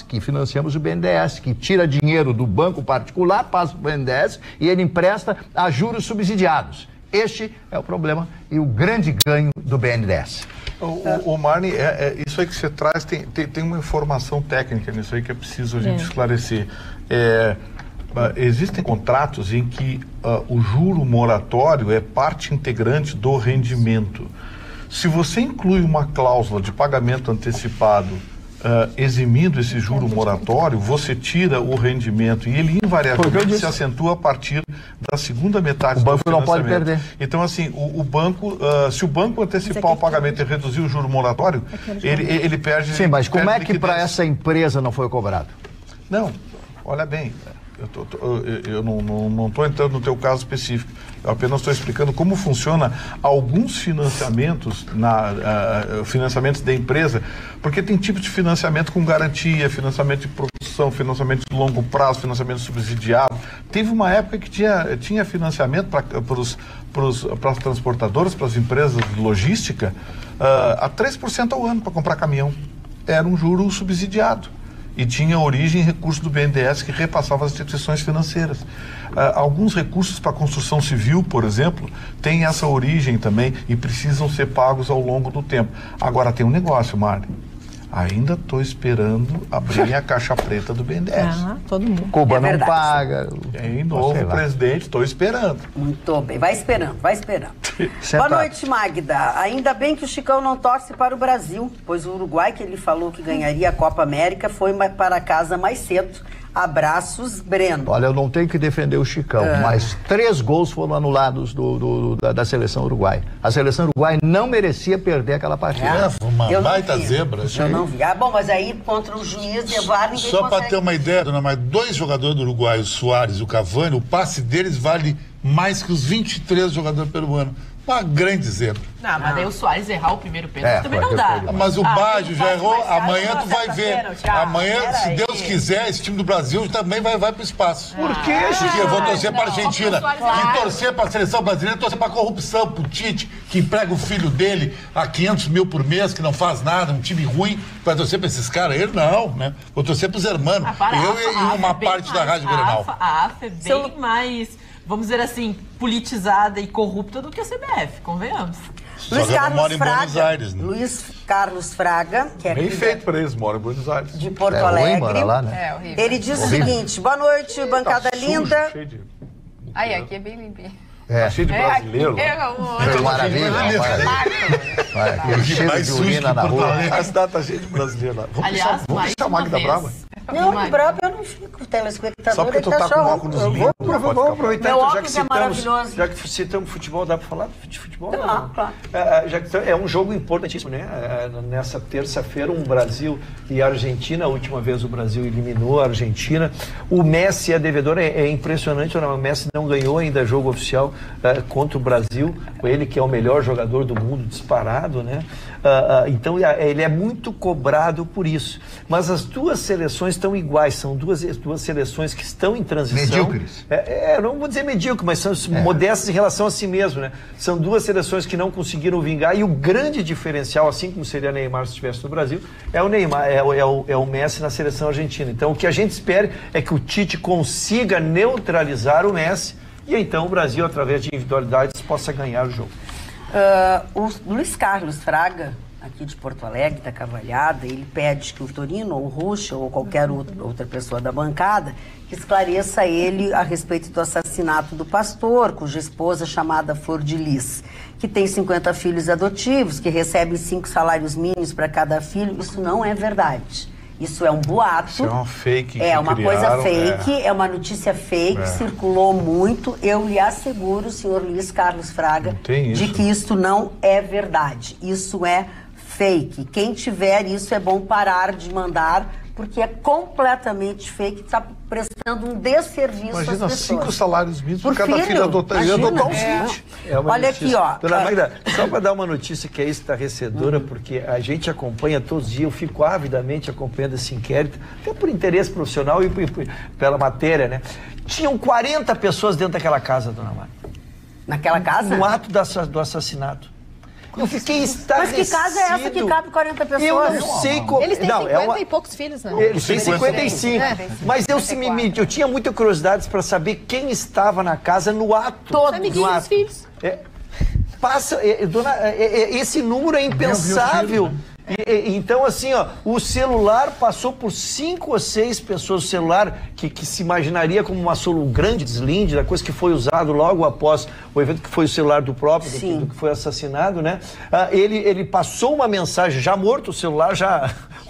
que financiamos o BNDES, que tira dinheiro do banco particular, passa para o BNDES e ele empresta a juros subsidiados. Este é o problema e o grande ganho do BNDES. O Marne, isso aí que você traz, tem uma informação técnica nisso aí que é preciso a gente esclarecer. Existem contratos em que o juro moratório é parte integrante do rendimento. Se você inclui uma cláusula de pagamento antecipado eximindo esse juro moratório, você tira o rendimento e ele invariavelmente se acentua a partir da segunda metade do financiamento. O banco não pode perder. Então, assim, o banco, se o banco antecipar o pagamento e reduzir o juro moratório, ele perde. Sim, mas como é que para essa empresa não foi cobrado? Não, olha bem, eu não estou entrando no teu caso específico, eu apenas estou explicando como funciona alguns financiamentos, financiamentos da empresa, porque tem tipos de financiamento com garantia, financiamento de produção, financiamento de longo prazo, financiamento subsidiado. Teve uma época que tinha financiamento para as transportadoras, para as empresas de logística, a 3% ao ano para comprar caminhão. Era um juro subsidiado. E tinha origem em recursos do BNDES que repassava as instituições financeiras. Alguns recursos para construção civil, por exemplo, têm essa origem também e precisam ser pagos ao longo do tempo. Agora tem um negócio, Mari. Ainda estou esperando abrir a caixa preta do BNDES. Todo mundo. Cuba não paga. Tem novo presidente, estou esperando. Muito bem, vai esperando. Boa noite, Magda. Ainda bem que o Chicão não torce para o Brasil, pois o Uruguai, que ele falou que ganharia a Copa América, foi para casa mais cedo. Abraços, Breno. Olha, eu não tenho que defender o Chicão, mas 3 gols foram anulados da seleção uruguaia. A seleção uruguaia não merecia perder aquela partida. Uma baita zebra. Eu não vi. Bom, mas aí contra o juiz de VAR ninguém Só para ter uma ideia, dona Maria, 2 jogadores do Uruguai, o Soares e o Cavani, o passe deles vale mais que os 23 jogadores peruanos. Uma grande zebra. Não, mas daí o Soares errar o primeiro pênalti também não dá. Mas o Baggio já errou, amanhã tu vai ver. Amanhã, se Deus quiser, esse time do Brasil também vai para o espaço. Por quê, Porque eu vou torcer para a Argentina. E torcer para a seleção brasileira, torcer para a corrupção, para o Tite, que emprega o filho dele a 500 mil por mês, que não faz nada, um time ruim. Vai torcer para esses caras? Ele não, né? Vou torcer para os hermanos. Eu e uma parte da Rádio Grenal. A AFA é bem mais, vamos dizer assim, politizada e corrupta do que a CBF, convenhamos. Luiz Carlos mora em Fraga, Buenos Aires, né? Luiz Carlos Fraga, que é bem feito para eles, mora em Buenos Aires. De Porto Alegre. Ruim, lá, né? Horrível. Ele diz o seguinte: boa noite, bancada linda. Aí, aqui é bem limpinho. Tá cheio de brasileiro. Maravilha. Cheio de urina na rua. A cidade tá cheia de brasileiro lá. Vamos deixar a Magda brava? Não, brava eu não fico, telespectador. Só porque tu tá com óculos lindo. Vamos aproveitar, Meu então, óculos já que citamos futebol, dá para falar de futebol? Não, claro. Já que é um jogo importantíssimo, né? Nessa terça-feira, Brasil e Argentina. A última vez o Brasil eliminou a Argentina. O Messi é devedor, é impressionante. O Messi não ganhou ainda jogo oficial contra o Brasil. Ele que é o melhor jogador do mundo disparado, né? Então ele é muito cobrado por isso. Mas as duas seleções estão iguais, são duas seleções que estão em transição. Medíocres. Não vou dizer medíocre, mas são modestas em relação a si mesmo, né? São duas seleções que não conseguiram vingar, e o grande diferencial, assim como seria Neymar se estivesse no Brasil, é o Neymar, é o Messi na seleção argentina. Então o que a gente espera é que o Tite consiga neutralizar o Messi, e então o Brasil, através de individualidades, possa ganhar o jogo. O Luiz Carlos Fraga, aqui de Porto Alegre, da Cavalhada, ele pede que o Torino, ou o Ruxa, ou qualquer outra pessoa da bancada, que esclareça ele a respeito do assassinato do pastor, cuja esposa é chamada Flor de Lis, que tem 50 filhos adotivos, que recebe 5 salários mínimos para cada filho. Isso não é verdade. Isso é um boato. Isso é uma fake. É uma coisa fake, é uma notícia fake, circulou muito. Eu lhe asseguro, senhor Luiz Carlos Fraga, de que isso não é verdade. Isso é fake. Quem tiver isso, é bom parar de mandar porque é completamente fake, está prestando um desserviço às pessoas. Imagina 5 salários mínimos por cada filho adotar. Ia adotar uns 20. Olha aqui, ó. Dona Magda, só para dar uma notícia que é estarrecedora, porque a gente acompanha todos os dias, eu fico avidamente acompanhando esse inquérito, até por interesse profissional e pela matéria, né? Tinham 40 pessoas dentro daquela casa, Dona Magda. Naquela casa? No ato do assassinato. Eu fiquei estarrecido. Mas que casa é essa que cabe 40 pessoas? Eu não sei como... Eles têm 50 e poucos filhos, né? Eles têm 55. Mas eu tinha muita curiosidade para saber quem estava na casa no ato. Todos. Amiguinhos, filhos. Esse número é impensável. Então, assim, ó, o celular passou por 5 ou 6 pessoas. O celular que se imaginaria como um grande deslinde da coisa que foi usado logo após o evento, que foi o celular do próprio, do que foi assassinado, né? Ele passou uma mensagem, já morto o celular,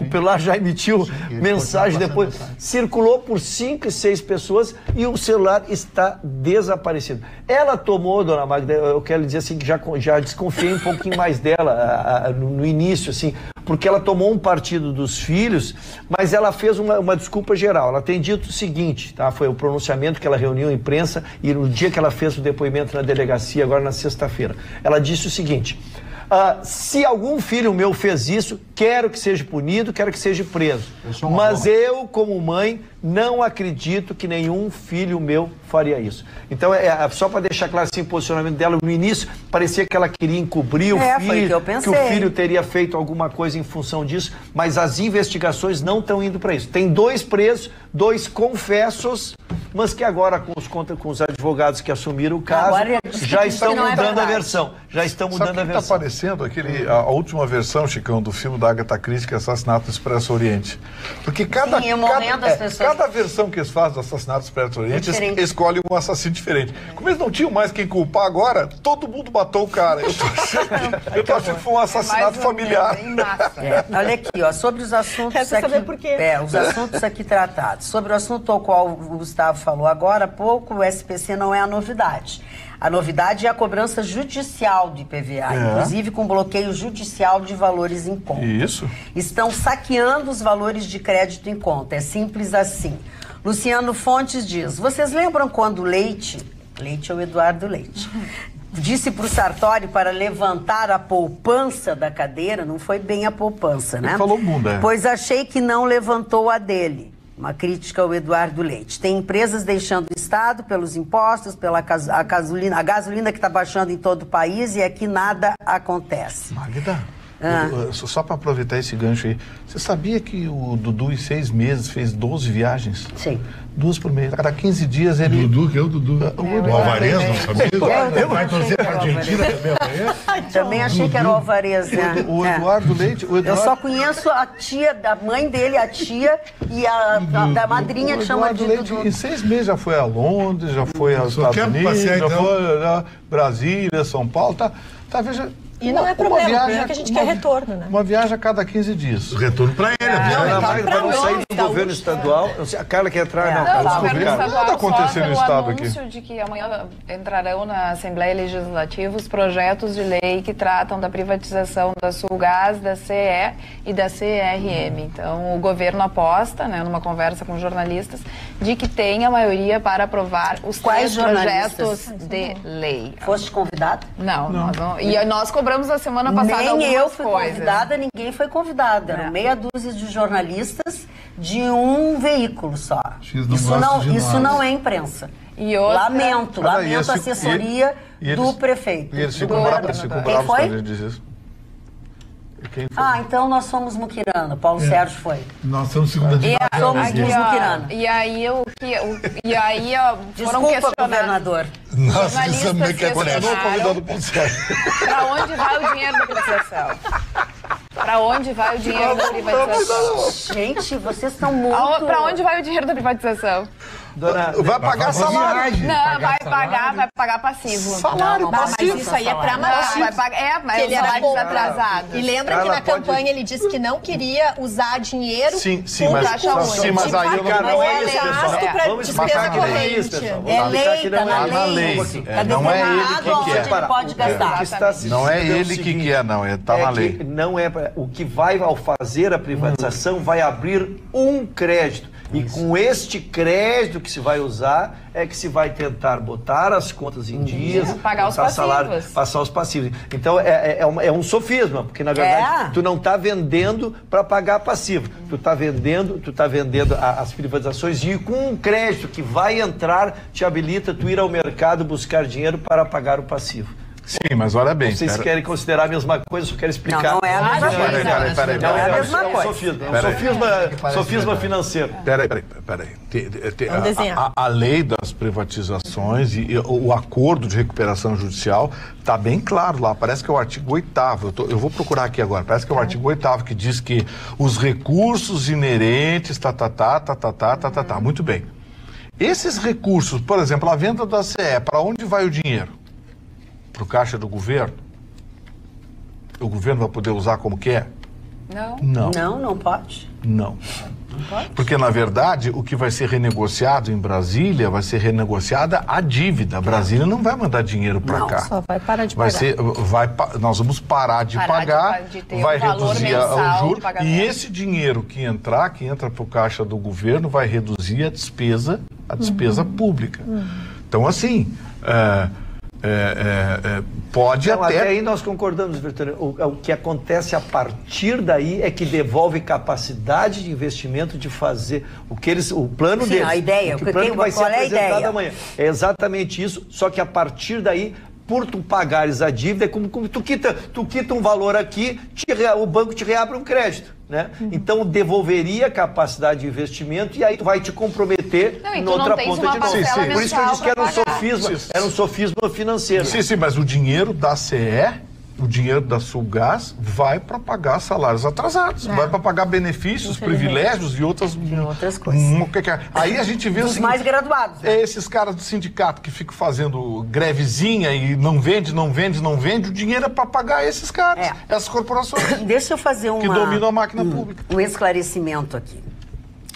o celular já emitiu mensagem depois. Circulou por 5 e 6 pessoas e o celular está desaparecido. Ela tomou, Dona Magda, eu quero dizer assim, que já desconfiei um pouquinho mais dela no início, assim, porque ela tomou um partido dos filhos, mas ela fez uma desculpa geral. Ela tem dito o seguinte, tá? Foi o pronunciamento que ela reuniu a imprensa e no dia que ela fez o depoimento na delegacia, agora na sexta-feira. Ela disse o seguinte: se algum filho meu fez isso, quero que seja punido, quero que seja preso. Mas eu, como mãe, não acredito que nenhum filho meu faria isso. Então, só para deixar claro assim, o posicionamento dela, no início, parecia que ela queria encobrir o filho, que o filho teria feito alguma coisa em função disso, mas as investigações não estão indo para isso. Tem 2 presos, 2 confessos, mas que agora, com os advogados que assumiram o caso, já estão mudando a versão. Já estão mudando a versão. Está aparecendo a última versão, Chicão, do filme da Agatha Christie, que é Assassinato do Expresso Oriente. Porque cada versão que eles fazem do Assassinato do Expresso Oriente, escolhe um assassino diferente. Como eles não tinham mais quem culpar agora, todo mundo matou o cara. Eu tô achando que foi um assassinato familiar. Olha aqui, ó, sobre os assuntos os assuntos aqui tratados. Sobre o assunto ao qual o Gustavo falou agora há pouco, o SPC não é a novidade. A novidade é a cobrança judicial de IPVA, inclusive com bloqueio judicial de valores em conta. Isso. Estão saqueando os valores de crédito em conta. É simples assim. Luciano Fontes diz: vocês lembram quando Leite é o Eduardo Leite, disse para o Sartori para levantar a poupança da cadeira? Não foi bem a poupança, né? Ele falou bunda. Pois achei que não levantou a dele. Uma crítica ao Eduardo Leite. Tem empresas deixando o Estado pelos impostos, pela gasolina que está baixando em todo o país e aqui nada acontece. Magda, só para aproveitar esse gancho aí, você sabia que o Dudu em 6 meses fez 12 viagens? Sim. 2 por mês. A cada 15 dias ele... O Dudu, que é o Dudu. O Alvarez, não sabia? Vai torcer para a Argentina também amanhã? Também achei que era o Alvarez, né? O Eduardo Leite... Eu só conheço a tia, a mãe dele, a tia e a da madrinha que chama de Dudu. Em 6 meses já foi a Londres, já foi aos Estados Unidos, já foi a Brasília, São Paulo, veja... E não é problema, porque a gente quer retorno, né? Uma viagem a cada 15 dias. Retorno para ele, a viagem. Para não sair do governo estadual. A Carla quer entrar, não. O governo estadual nada acontecendo no estado aqui. O anúncio de que amanhã entrarão na Assembleia Legislativa os projetos de lei que tratam da privatização da Sulgás, da CE e da CRM. Então, o governo aposta, né, numa conversa com jornalistas, de que tem a maioria para aprovar os 3 projetos de lei. Foste convidado? Não. E nós cobramos a semana passada algumas coisas. Nem eu fui convidada, ninguém foi convidada. Eram meia dúzia de jornalistas de um veículo só. Isso não é imprensa. Lamento a assessoria do prefeito. E eles ficam bravos quando a gente diz isso. Então nós somos muquirana. Paulo Sérgio foi. Nós somos segunda divisão. Somos muquirana. E aí foram Desculpa, governador. Nossa, isso também quer convidado Paulo Sérgio. Para onde vai o dinheiro da privatização? Para onde vai o dinheiro da privatização? Gente, vocês estão muito... Para onde vai o dinheiro da privatização? Vai pagar salário. Não, vai pagar passivo. Salário passivo. Mas isso aí é pra matar. Vai pagar, mas ele era atrasado. E lembra que na campanha ele disse que não queria usar dinheiro com caixa única. Sim, mas aí, cara, não é isso, pessoal. Vamos explicar que não é isso, pessoal. É lei, tá na lei. Não é ele que quer. Ele pode gastar. Não é ele que quer, não. Tá na lei. Não é o que vai, ao fazer a privatização, vai abrir um crédito. E com este crédito que se vai usar, é que se vai tentar botar as contas em dias, pagar os passivos. Salário, passar os passivos. Então é um sofisma, porque na verdade tu não está vendendo para pagar passivo. Tu está vendendo as privatizações e com um crédito que vai entrar, te habilita tu ir ao mercado buscar dinheiro para pagar o passivo. Sim, mas olha bem. Vocês querem considerar a mesma coisa, só quero explicar. Não é a mesma coisa. Peraí. Não é a mesma coisa. É um sofisma financeiro. Peraí. A lei das privatizações e o acordo de recuperação judicial está bem claro lá. Parece que é o artigo 8º. Eu vou procurar aqui agora. Parece que é o artigo 8º que diz que os recursos inerentes, Muito bem. Esses recursos, por exemplo, a venda da CE, para onde vai o dinheiro? Para o caixa do governo? O governo vai poder usar como quer? Não. Não pode. Não. Porque, na verdade, o que vai ser renegociado em Brasília vai ser renegociada a dívida. Brasília não vai mandar dinheiro para cá. Só vai parar de pagar. Nós vamos parar de pagar, vai reduzir o juro. E esse dinheiro que entra para o caixa do governo, vai reduzir a despesa pública. Então, assim... pode até aí nós concordamos, Vitória. O que acontece a partir daí é que devolve capacidade de investimento de fazer o plano deles. A ideia. O plano que vai ser apresentado amanhã. É exatamente isso, só que a partir daí, por tu pagares a dívida, é como tu quita um valor aqui, o banco te reabre um crédito. Né? Então devolveria a capacidade de investimento e aí tu vai te comprometer em outra ponta de novo. Por isso que eu disse que era um sofisma financeiro. Sim, mas o dinheiro da CE, o dinheiro da Sulgás vai para pagar salários atrasados, vai para pagar benefícios, privilégios e outras coisas. Aí a gente vê os mais graduados. Esses caras do sindicato que ficam fazendo grevezinha e não vende, o dinheiro é para pagar esses caras, essas corporações. Deixa eu fazer que dominam a máquina pública. Um esclarecimento aqui.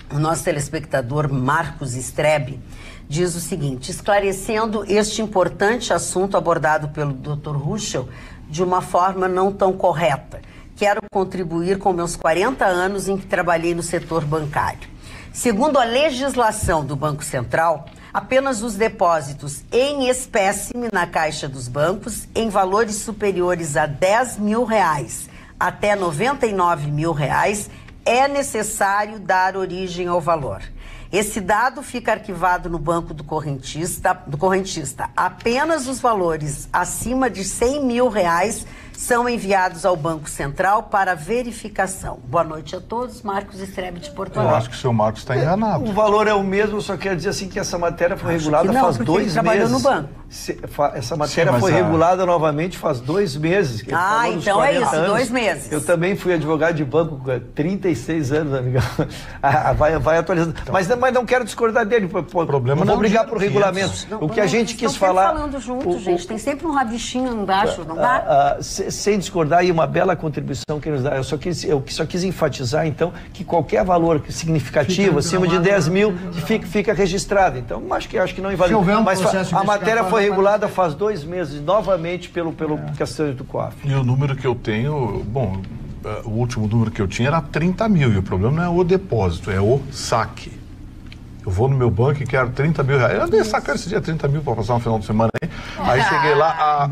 O nosso telespectador Marcos Strebe diz o seguinte: esclarecendo este importante assunto abordado pelo Dr. Ruschel de uma forma não tão correta. Quero contribuir com meus 40 anos em que trabalhei no setor bancário. Segundo a legislação do Banco Central, apenas os depósitos em espécime na caixa dos bancos em valores superiores a R$10 mil até R$99 mil é necessário dar origem ao valor. Esse dado fica arquivado no banco do correntista. Apenas os valores acima de R$100 mil são enviados ao Banco Central para verificação. Boa noite a todos. Marcos Strebe de Porto Alegre. Eu acho que o seu Marcos está enganado. O valor é o mesmo, só quero dizer assim que essa matéria foi regulada faz 2 meses. Trabalhou no banco. Essa matéria foi regulada novamente faz 2 meses. Então é isso, 2 meses. Eu também fui advogado de banco há 36 anos, amigão. Vai atualizando. Então, mas não quero discordar dele. Problema não brigar por regulamento. O que a gente quis falar... falando junto, gente. Tem sempre um rabichinho embaixo, não dá? Sem discordar, e uma bela contribuição que nos dá. Eu só quis enfatizar, então, que qualquer valor significativo, acima de 10 mil, fica registrado. Então, acho que não invalida. Mas a matéria foi regulada faz 2 meses, novamente, pelo questão do COAF. E o número que eu tenho, o último número que eu tinha era 30 mil, e o problema não é o depósito, é o saque. Eu vou no meu banco e quero 30 mil reais. Eu andei sacando esse dia 30 mil para passar um final de semana aí. Aí cheguei lá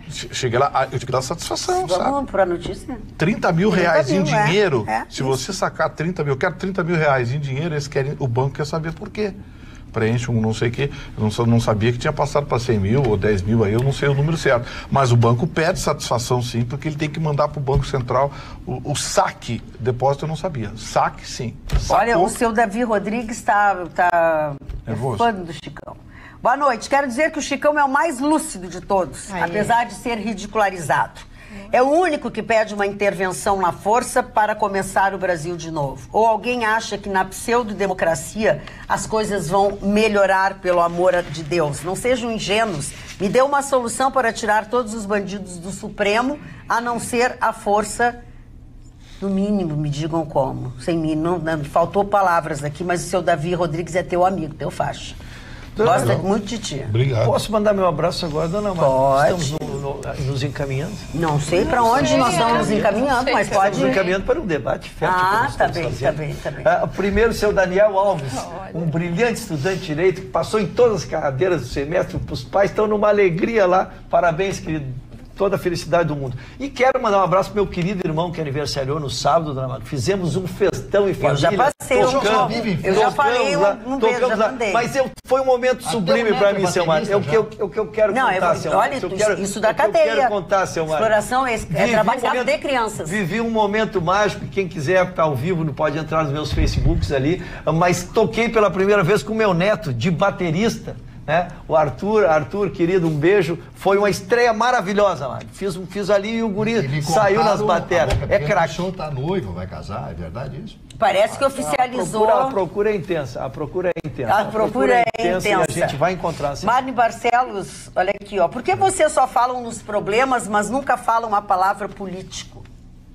cheguei lá, eu tive que dar satisfação, sabe? Vamos para a notícia? 30 mil reais em dinheiro. Se você sacar 30 mil, eu quero 30 mil reais em dinheiro, o banco quer saber por quê. Preenche um não sei o quê. Eu não sabia que tinha passado para 100 mil ou 10 mil, aí eu não sei o número certo. Mas o banco pede satisfação sim, porque ele tem que mandar para o Banco Central o saque. Depósito eu não sabia. Saque sim. Sacou. Olha, o seu Davi Rodrigues está fã do Chicão. Boa noite. Quero dizer que o Chicão é o mais lúcido de todos, apesar de ser ridicularizado. É o único que pede uma intervenção na força para começar o Brasil de novo. Ou alguém acha que na pseudo-democracia as coisas vão melhorar pelo amor de Deus? Não sejam ingênuos. Me dê uma solução para tirar todos os bandidos do Supremo, a não ser a força. No mínimo, me digam como. Sem mim, não faltou palavras aqui, mas o seu Davi Rodrigues é teu amigo, teu faixa. Gosta muito de ti. Obrigado. Posso mandar meu abraço agora, dona Mara? Pode. Estamos nos encaminhando? Não sei para onde nós estamos nos encaminhando, mas pode... Estamos encaminhando para um debate fértil. Tá bem. Primeiro, o seu Daniel Alves, um brilhante estudante de Direito, que passou em todas as cadeiras do semestre, os pais estão numa alegria lá. Parabéns, querido. Toda a felicidade do mundo. E quero mandar um abraço pro meu querido irmão que aniversariou no sábado, dona Mara. Fizemos um festão em família. Eu já passei, eu já falei um beijo, já mandei. Mas foi um momento sublime para mim, seu Mário. É o que eu quero contar, seu Mário. Olha, isso da cadeia. Eu quero contar, seu Mário. Exploração é trabalhar de crianças. Vivi um momento mágico, quem quiser estar ao vivo não pode entrar nos meus Facebooks ali, mas toquei pela primeira vez com o meu neto de baterista. Né? O Arthur, querido, um beijo. Foi uma estreia maravilhosa, mano. Fiz ali e o guri saiu nas baterias. É craque. O senhor tá noivo, vai casar, é verdade isso? Parece que oficializou. A procura é intensa. A procura é intensa. E a gente vai encontrar. Assim. Marne Barcelos, olha aqui, ó. Por que vocês só falam nos problemas, mas nunca falam a palavra político?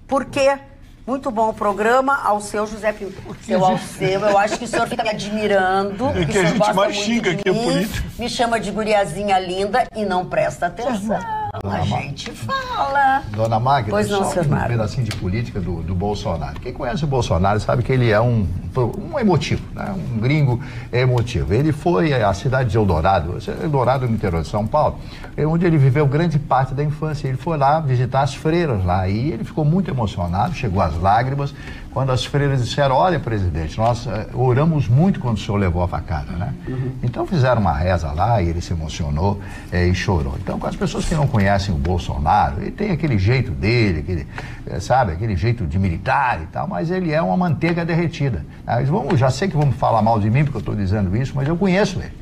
Por quê? Muito bom o programa, ao seu José Pinto. Seu Alceu, eu acho que o senhor fica me admirando. É que a gente mais xinga aqui é político. Me chama de guriazinha linda e não presta atenção. A gente fala. Dona Magda, pois não, só um pedacinho de política do Bolsonaro. Quem conhece o Bolsonaro sabe que ele é um emotivo, né? Um gringo emotivo. Ele foi à cidade de Eldorado no interior de São Paulo, onde ele viveu grande parte da infância. Ele foi lá visitar as freiras lá e ele ficou muito emocionado, chegou às lágrimas, quando as freiras disseram: olha, presidente, nós oramos muito quando o senhor levou a facada, né? Então fizeram uma reza lá e ele se emocionou e chorou. Então, com as pessoas que não conhecem o Bolsonaro, ele tem aquele jeito dele, aquele jeito de militar e tal, mas ele é uma manteiga derretida. Já sei que vamos falar mal de mim porque eu estou dizendo isso, mas eu conheço ele.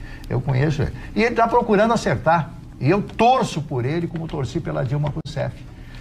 E ele está procurando acertar. E eu torço por ele como torci pela Dilma Rousseff.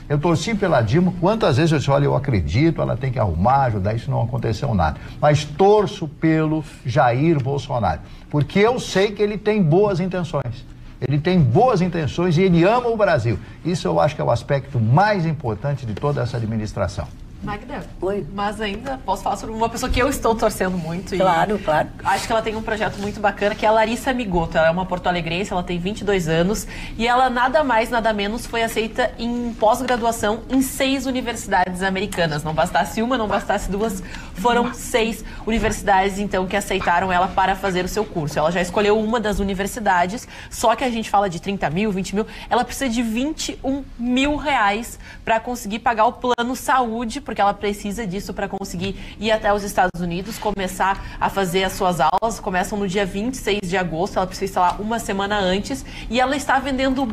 Eu torci pela Dilma, quantas vezes eu disse: olha, eu acredito, ela tem que arrumar, ajudar, isso não aconteceu nada. Mas torço pelo Jair Bolsonaro, porque eu sei que ele tem boas intenções. Ele tem boas intenções e ele ama o Brasil. Isso eu acho que é o aspecto mais importante de toda essa administração. Magda, oi. Mas ainda posso falar sobre uma pessoa que eu estou torcendo muito. Claro. Acho que ela tem um projeto muito bacana, que é a Larissa Migoto. Ela é uma porto-alegrense, ela tem 22 anos e ela nada mais, nada menos foi aceita em pós-graduação em 6 universidades americanas. Não bastasse uma, não bastasse duas, foram 6 universidades, então, que aceitaram ela para fazer o seu curso. Ela já escolheu uma das universidades, só que a gente fala de 30 mil, 20 mil, ela precisa de 21 mil reais para conseguir pagar o plano saúde, porque ela precisa disso para conseguir ir até os Estados Unidos, começar a fazer as suas aulas. Começam no dia 26 de agosto, ela precisa estar lá uma semana antes, e ela está vendendo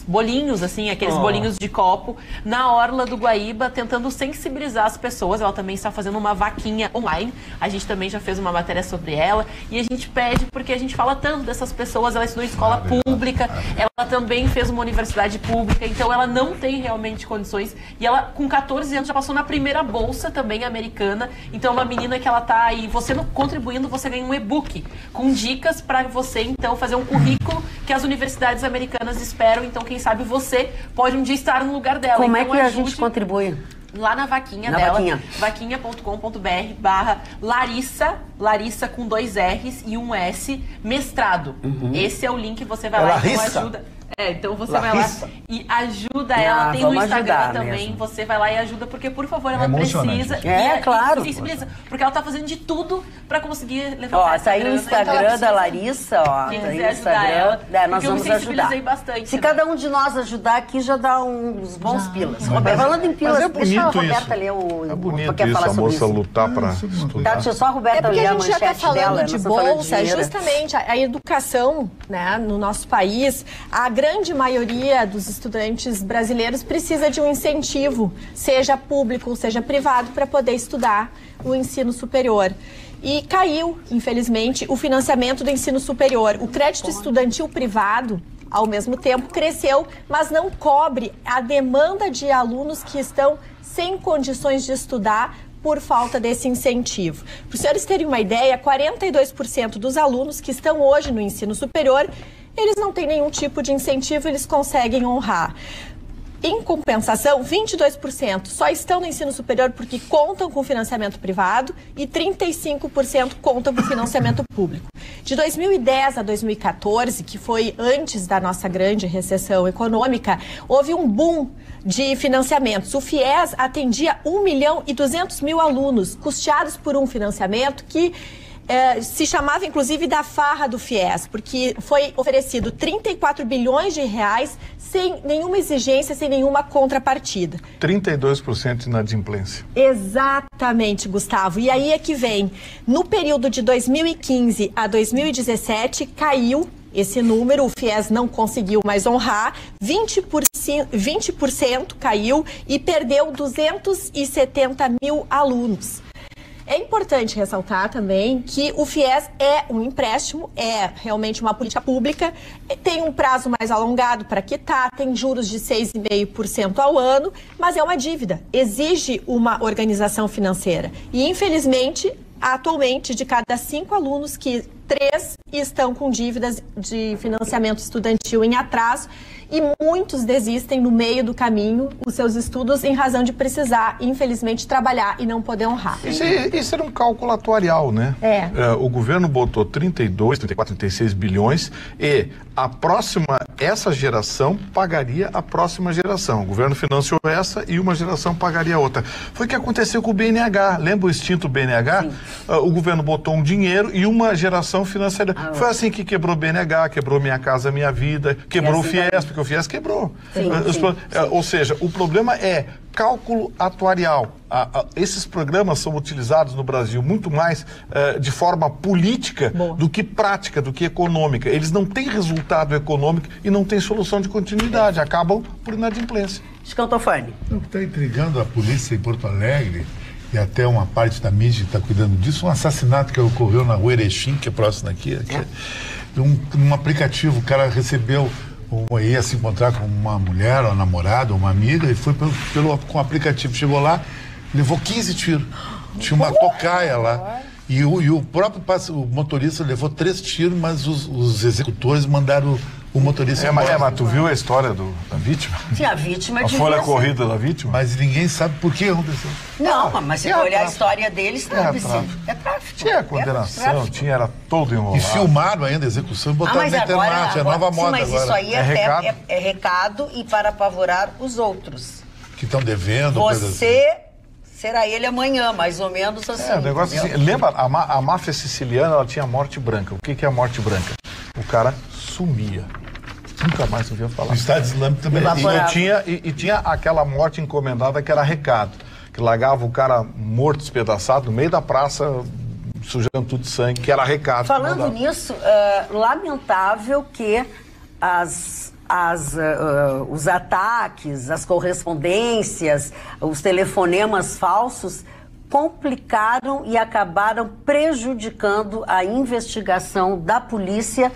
bolinhos, assim, aqueles bolinhos de copo, na orla do Guaíba, tentando sensibilizar as pessoas. Ela também está fazendo uma vaquinha online, a gente também já fez uma matéria sobre ela, e a gente pede, porque a gente fala tanto dessas pessoas, ela estudou em escola pública, ela também fez uma universidade pública, então ela não tem realmente condições, e ela, com 14 anos, já passou na primeira bolsa também americana. Então é uma menina que ela tá aí, você contribuindo, você ganha um e-book com dicas para você então fazer um currículo que as universidades americanas esperam. Então quem sabe você pode um dia estar no lugar dela. Como então, é que a gente contribui? Lá na vaquinha dela, vaquinha.com.br/Larissa com 2 R's e um S, mestrado. Esse é o link, você vai lá e então ajuda. Então você vai lá e ajuda ela. Tem no Instagram também. Mesmo. Você vai lá e ajuda, porque, por favor, ela precisa. Claro. E sensibiliza, porque ela tá fazendo de tudo pra conseguir levantar essa grana. Tá aí o Instagram da Larissa, ó. Quem tá aí quiser ajudar ela. Nós vamos ajudar. Bastante. Se cada um de nós ajudar aqui, já dá uns bons pilas. Falando em pilas, deixa a Roberta ler o... É bonito isso, a moça lutar pra estudar. Tá, deixa só a Roberta ler a manchete dela. A gente já tá falando de bolsa, justamente a educação, né, no nosso país, a grande maioria dos estudantes brasileiros precisa de um incentivo, seja público ou seja privado, para poder estudar o ensino superior. E caiu, infelizmente, o financiamento do ensino superior. O crédito estudantil privado ao mesmo tempo, cresceu, mas não cobre a demanda de alunos que estão sem condições de estudar por falta desse incentivo. Para os senhores terem uma ideia, 42% dos alunos que estão hoje no ensino superior, eles não têm nenhum tipo de incentivo, eles conseguem honrar. Em compensação, 22% só estão no ensino superior porque contam com financiamento privado e 35% contam com financiamento público. De 2010 a 2014, que foi antes da nossa grande recessão econômica, houve um boom de financiamentos. O FIES atendia 1.200.000 alunos, custeados por um financiamento que se chamava, inclusive, da farra do FIES, porque foi oferecido 34 bilhões de reais sem nenhuma exigência, sem nenhuma contrapartida. 32% de inadimplência. Exatamente, Gustavo. E aí é que vem. No período de 2015 a 2017, caiu esse número, o FIES não conseguiu mais honrar, 20% caiu e perdeu 270 mil alunos. É importante ressaltar também que o FIES é um empréstimo, é realmente uma política pública, tem um prazo mais alongado para quitar, tem juros de 6,5% ao ano, mas é uma dívida, exige uma organização financeira. E, infelizmente, atualmente, de cada 5 alunos, 3 estão com dívidas de financiamento estudantil em atraso e muitos desistem no meio do caminho os seus estudos em razão de precisar, infelizmente, trabalhar e não poder honrar. Isso era um cálculo atuarial, né? O governo botou 32, 34, 36 bilhões e essa geração pagaria a próxima geração. O governo financiou essa e uma geração pagaria a outra. Foi o que aconteceu com o BNH. Lembra o extinto BNH? O governo botou um dinheiro e uma geração financiaria. Foi assim que quebrou o BNH, quebrou Minha Casa Minha Vida, quebrou o FIES, porque o FIES quebrou. Ou seja, o problema é cálculo atuarial. Esses programas são utilizados no Brasil muito mais de forma política do que prática, do que econômica. Eles não têm resultado econômico e não têm solução de continuidade. Acabam por inadimplência. Escantofani. O que está intrigando a polícia em Porto Alegre, e até uma parte da mídia está cuidando disso, um assassinato que ocorreu na Rua Erechim, que é próximo daqui. Um aplicativo, o cara recebeu, ia se encontrar com uma mulher, uma namorada, uma amiga, e foi com o aplicativo. Chegou lá, levou 15 tiros. Tinha uma tocaia lá. E o próprio motorista levou 3 tiros, mas os executores mandaram o motorista embora. Mas tu viu a história da vítima? Sim, a vítima Foi a corrida da vítima? Mas ninguém sabe por que aconteceu. Não, mas se olhar a história deles, sabe-se. É tráfico. Tinha condenação, era todo enrolado. E filmaram ainda a execução e botaram na internet, é nova moda agora. Mas isso aí é recado e para apavorar os outros. Que estão devendo. Será ele amanhã, mais ou menos assim. O negócio assim, lembra, a máfia siciliana, ela tinha morte branca. O que é a morte branca? O cara sumia. Nunca mais ouvia falar. O Estado Islâmico também. E tinha aquela morte encomendada que era recado. Que largava o cara morto, despedaçado, no meio da praça, sujando tudo de sangue, que era recado. Falando nisso, lamentável que os ataques, as correspondências, os telefonemas falsos complicaram e acabaram prejudicando a investigação da polícia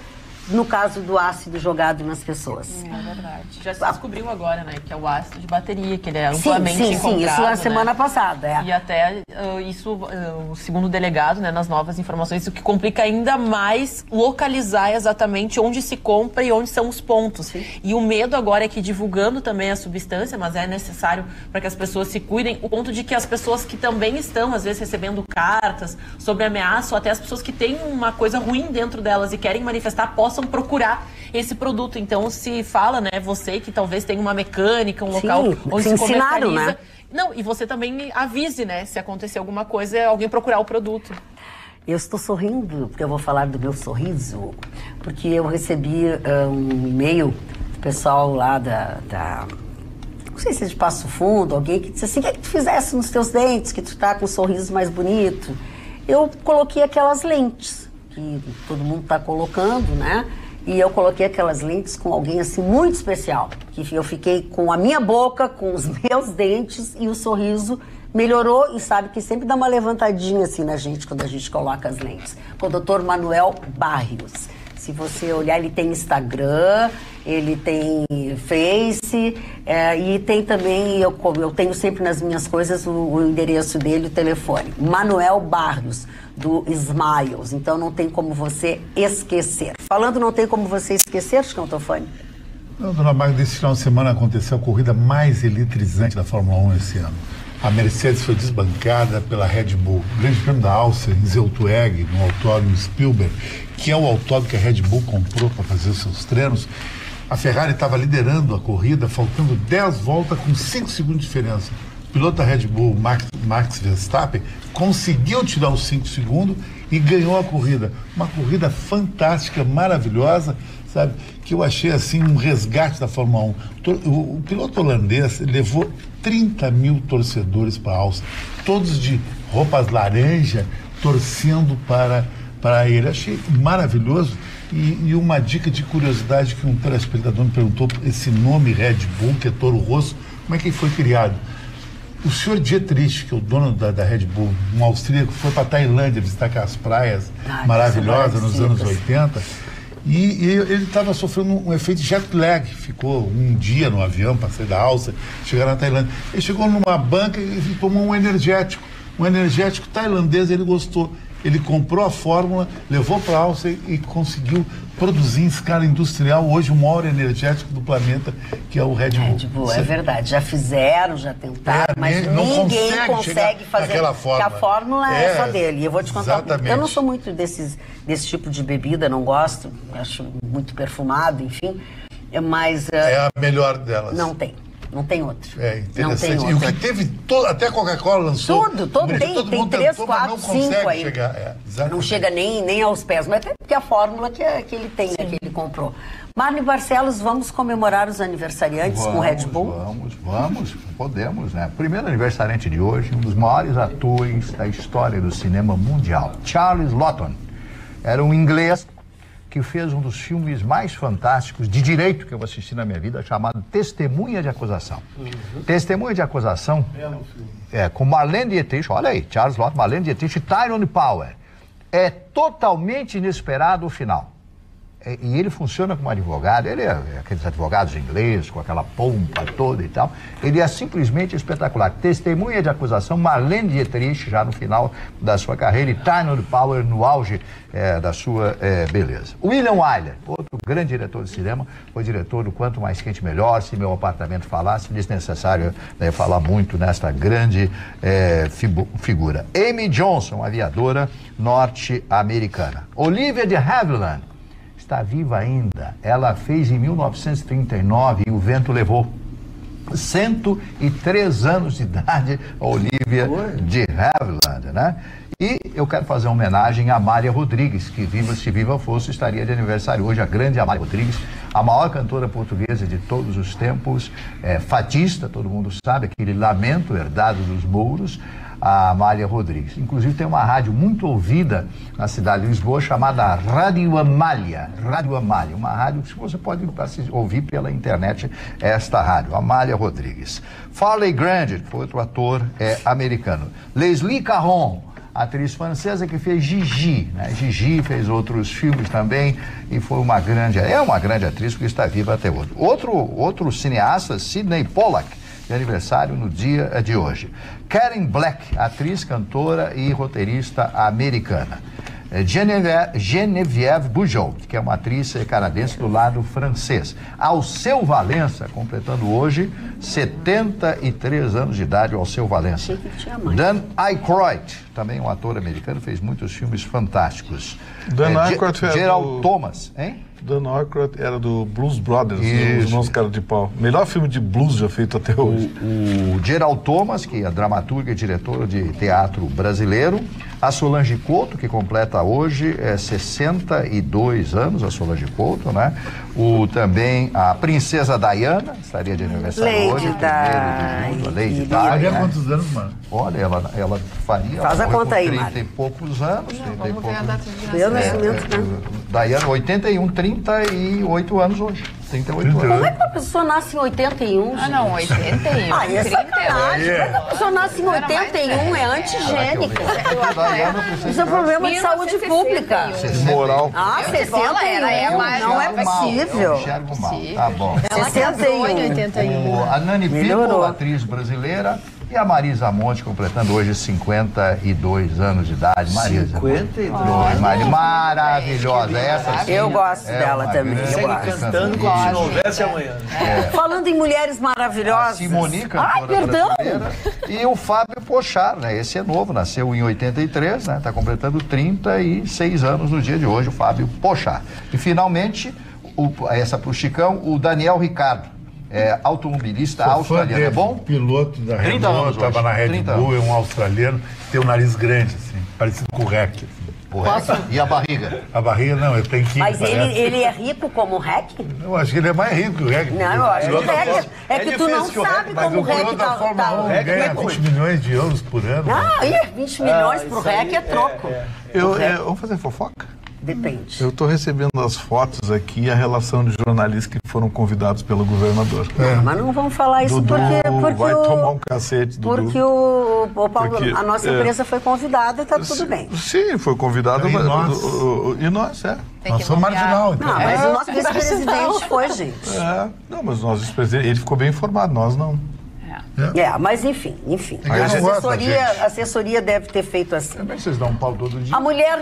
no caso do ácido jogado nas pessoas. É verdade. Já se descobriu agora, né, que é o ácido de bateria, que ele é amplamente encontrado. Sim, isso na semana passada. E até isso, segundo o delegado, né, nas novas informações, o que complica ainda mais localizar exatamente onde se compra e onde são os pontos. Sim. E o medo agora é que, divulgando também a substância, mas é necessário para que as pessoas se cuidem, o ponto de que as pessoas que também estão, às vezes, recebendo cartas sobre ameaça, ou até as pessoas que têm uma coisa ruim dentro delas e querem manifestar, possam procurar esse produto. Então se fala, né, você que talvez tenha uma mecânica, um local onde se comercializa. Né? Não, e você também avise, né, se acontecer alguma coisa, alguém procurar o produto. Eu estou sorrindo, porque eu vou falar do meu sorriso, porque eu recebi um e-mail do pessoal lá não sei se é de Passo Fundo, alguém que disse assim, o que é que tu fizesse nos teus dentes, que tu tá com um sorriso mais bonito? Eu coloquei aquelas lentes que todo mundo está colocando, né? E eu coloquei aquelas lentes com alguém assim muito especial, que eu fiquei com a minha boca, com os meus dentes e o sorriso melhorou e sabe que sempre dá uma levantadinha assim na gente quando a gente coloca as lentes. Com o Dr. Manuel Barrios. Se você olhar, ele tem Instagram, ele tem Face, e tem também, eu tenho sempre nas minhas coisas o endereço dele, o telefone. Manuel Barrios, do Smiles. Então não tem como você esquecer. Falando não tem como você esquecer, Chicão Tofani? Não, dona Magda, esse final de semana aconteceu a corrida mais eletrizante da Fórmula 1 esse ano. A Mercedes foi desbancada pela Red Bull. O Grande Prêmio da Áustria, em Zoltweg, no autódromo Spielberg, que é o autódromo que a Red Bull comprou para fazer os seus treinos. A Ferrari estava liderando a corrida, faltando 10 voltas com 5 segundos de diferença. O piloto da Red Bull, Max Verstappen, conseguiu tirar os 5 segundos e ganhou a corrida. Uma corrida fantástica, maravilhosa, sabe? Que eu achei assim um resgate da Fórmula 1. O piloto holandês levou 30 mil torcedores para a Áustria, todos de roupas laranja, torcendo para ele. Achei maravilhoso. E uma dica de curiosidade que um telespectador me perguntou, esse nome Red Bull, que é Toro Rosso, como é que ele foi criado? O senhor Dietrich, que é o dono da Red Bull, um austríaco, foi para a Tailândia visitar aquelas praias maravilhosas nos anos 80, e ele estava sofrendo um efeito jet lag, ficou um dia no avião para sair da Áustria, chegar na Tailândia. Ele chegou numa banca e tomou um energético tailandês, ele gostou. Ele comprou a fórmula, levou para a Áustria e conseguiu produzir em escala industrial hoje o maior energético do planeta, que é o Red Bull. Red Bull, é verdade. Já fizeram, já tentaram, mas ninguém consegue fazer. Porque a fórmula é só dele. E eu vou te contar. Eu não sou muito desse tipo de bebida, não gosto. Acho muito perfumado, enfim. Mas é a melhor delas. Não tem. Não tem outro. É interessante. Não tem outro. E o que teve, até a Coca-Cola lançou. Tem 3, 4, 5 aí. Não chega nem aos pés, mas até porque a fórmula que ele tem, né, que ele comprou. Marne Barcelos, vamos comemorar os aniversariantes com o Red Bull? Podemos, né? Primeiro aniversariante de hoje, um dos maiores atores da história do cinema mundial, Charles Lawton. Era um inglês que fez um dos filmes mais fantásticos de direito que eu assisti na minha vida, chamado Testemunha de Acusação. Testemunha de Acusação, com Marlene Dietrich, olha aí, Charles Lawton, Marlene Dietrich e Tyrone Power. É totalmente inesperado o final. E ele funciona como advogado, ele é aqueles advogados ingleses, com aquela pompa toda e tal. Ele é simplesmente espetacular. Testemunha de Acusação, Marlene Dietrich, já no final da sua carreira, e Tyrone Power no auge da sua beleza. William Wyler, outro grande diretor de cinema, foi diretor do Quanto Mais Quente Melhor, Se Meu Apartamento Falasse, desnecessário falar muito nesta grande figura. Amy Johnson, aviadora norte-americana. Olivia de Havilland, está viva ainda. Ela fez em 1939 e o vento levou. 103 anos de idade, a Olivia de Havilland, né? E eu quero fazer uma homenagem a Amália Rodrigues, que se viva fosse, estaria de aniversário hoje, a grande Amália Rodrigues, a maior cantora portuguesa de todos os tempos, fadista, todo mundo sabe, aquele lamento herdado dos mouros, a Amália Rodrigues. Inclusive tem uma rádio muito ouvida na cidade de Lisboa chamada Rádio Amália. Rádio Amália, uma rádio que você pode ouvir pela internet, esta rádio, Amália Rodrigues. Farley Granger, foi outro ator americano. Leslie Caron, atriz francesa que fez Gigi, né? Gigi fez outros filmes também e foi uma grande atriz porque está viva até hoje. Outro cineasta, Sidney Pollack, de aniversário no dia de hoje. Karen Black, atriz, cantora e roteirista americana. Geneviève Bujold, que é uma atriz canadense do lado francês. Alceu Valença, completando hoje 73 anos de idade, o Alceu Valença. Dan Aykroyd, também um ator americano, fez muitos filmes fantásticos. Dan Aykroyd Gerald Thomas, hein? Dan Aykroyd era do Blues Brothers, Os Irmãos Cara de Pau. Melhor filme de blues já feito até hoje. O Gerald Thomas, que é dramaturga e diretora de teatro brasileiro. A Solange Couto, que completa hoje 62 anos, a Solange Couto, né? Também a Princesa Diana, estaria de aniversário hoje. Lady Di. Lady Di. Quantos anos, mano? Olha, ela Faria. Faz a conta aí, 30 e poucos anos. Vamos ver a data de nascimento. Daiane, 81, 38 anos hoje. 38 anos. Como é que a pessoa nasce em 81? Ah, não, 81. Ah, é sacanagem. Como é que a pessoa nasce em 81? É antigênica. Isso é problema de saúde pública. Moral. Ah, 61. Não é possível. Eu enxergo mal. Tá bom. 61. 81. A Nani Melhorou. People, atriz brasileira, e a Marisa Monte, completando hoje 52 anos de idade. Marisa. 52. Maravilhosa. Essa sim, Eu gosto dela uma também. grande Eu gosto. Cantando como se não houvesse amanhã. Falando em mulheres maravilhosas. Simone, cantora brasileira. E o Fábio Pochar, né? Esse é novo, nasceu em 83, né? Está completando 36 anos no dia de hoje, o Fábio Pochar. E finalmente, essa pro Chicão, o Daniel Ricciardo. Automobilista australiano, é bom? Piloto da 30 anos Renault, estava hoje, na Red 30 Bull, é um australiano, tem o nariz grande, assim, parecido com o Rec. Assim. E a barriga? A barriga não, ele tem 15. Mas ele é rico como o Rec? Eu acho que ele é mais rico que o Rec. Não, eu acho que o Rec é que tu não sabe como o Rec da Fórmula 1 ganha 20 milhões de euros por ano. Ah, 20 milhões pro Rec é troco. Vamos fazer fofoca? Depende. Eu estou recebendo as fotos aqui, a relação de jornalistas que foram convidados pelo governador. Mas não vamos falar isso Dudu porque vai tomar um cacete, Dudu. Porque o Paulo, Porque, a nossa empresa foi convidada e está tudo bem. Sim, foi convidado. E nós? E nós, Nós somos marginal, então. Não, mas o nosso vice-presidente foi, gente. Não, mas o nosso vice-presidente, ele ficou bem informado, nós não. Mas enfim. A assessoria deve ter feito assim. Também vocês dão um pau todo dia. A mulher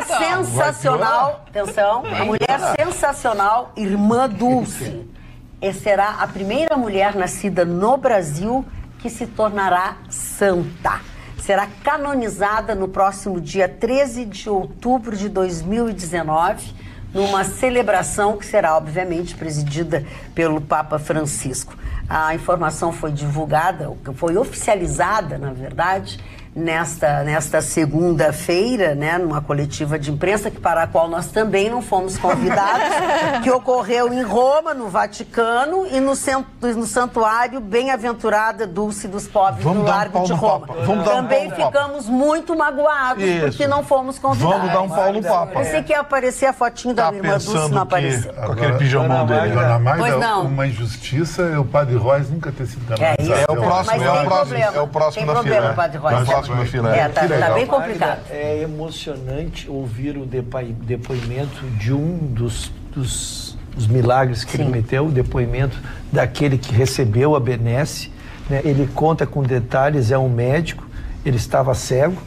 sensacional, atenção, a mulher sensacional, irmã Dulce, será a primeira mulher nascida no Brasil que se tornará santa. Será canonizada no próximo dia 13 de outubro de 2019, numa celebração que será, obviamente, presidida pelo Papa Francisco. A informação foi divulgada, foi oficializada, na verdade, nesta segunda-feira, né, numa coletiva de imprensa para a qual nós também não fomos convidados, que ocorreu em Roma, no Vaticano, e no santuário Bem-aventurada Dulce dos Pobres, no Largo de Roma. Também ficamos muito magoados porque não fomos convidados. Vamos dar um pau no Papa. Você quer aparecer a fotinho da irmã Dulce, não apareceu. Com aquele pijamão dele. Dona Magda, Pois não. uma injustiça é o Padre Royce nunca ter sido canonizado. É o próximo da fila. Padre Royce. Tá bem complicado. É emocionante ouvir o depoimento de um dos milagres que ele cometeu, o depoimento daquele que recebeu a benesse, né? Ele conta com detalhes, é um médico, ele estava cego,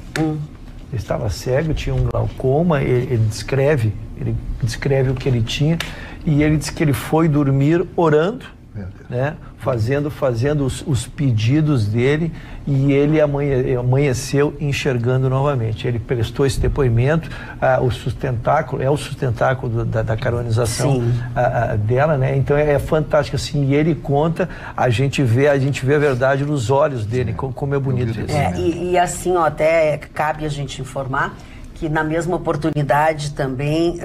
tinha um glaucoma, ele descreve o que ele tinha, e ele diz que ele foi dormir orando, né? Fazendo os pedidos dele, e ele amanheceu enxergando novamente. Ele prestou esse depoimento, o sustentáculo da canonização dela, né? Então é fantástico assim, e ele conta, a gente vê a verdade nos olhos dele, como é bonito isso. E assim, até cabe a gente informar que na mesma oportunidade também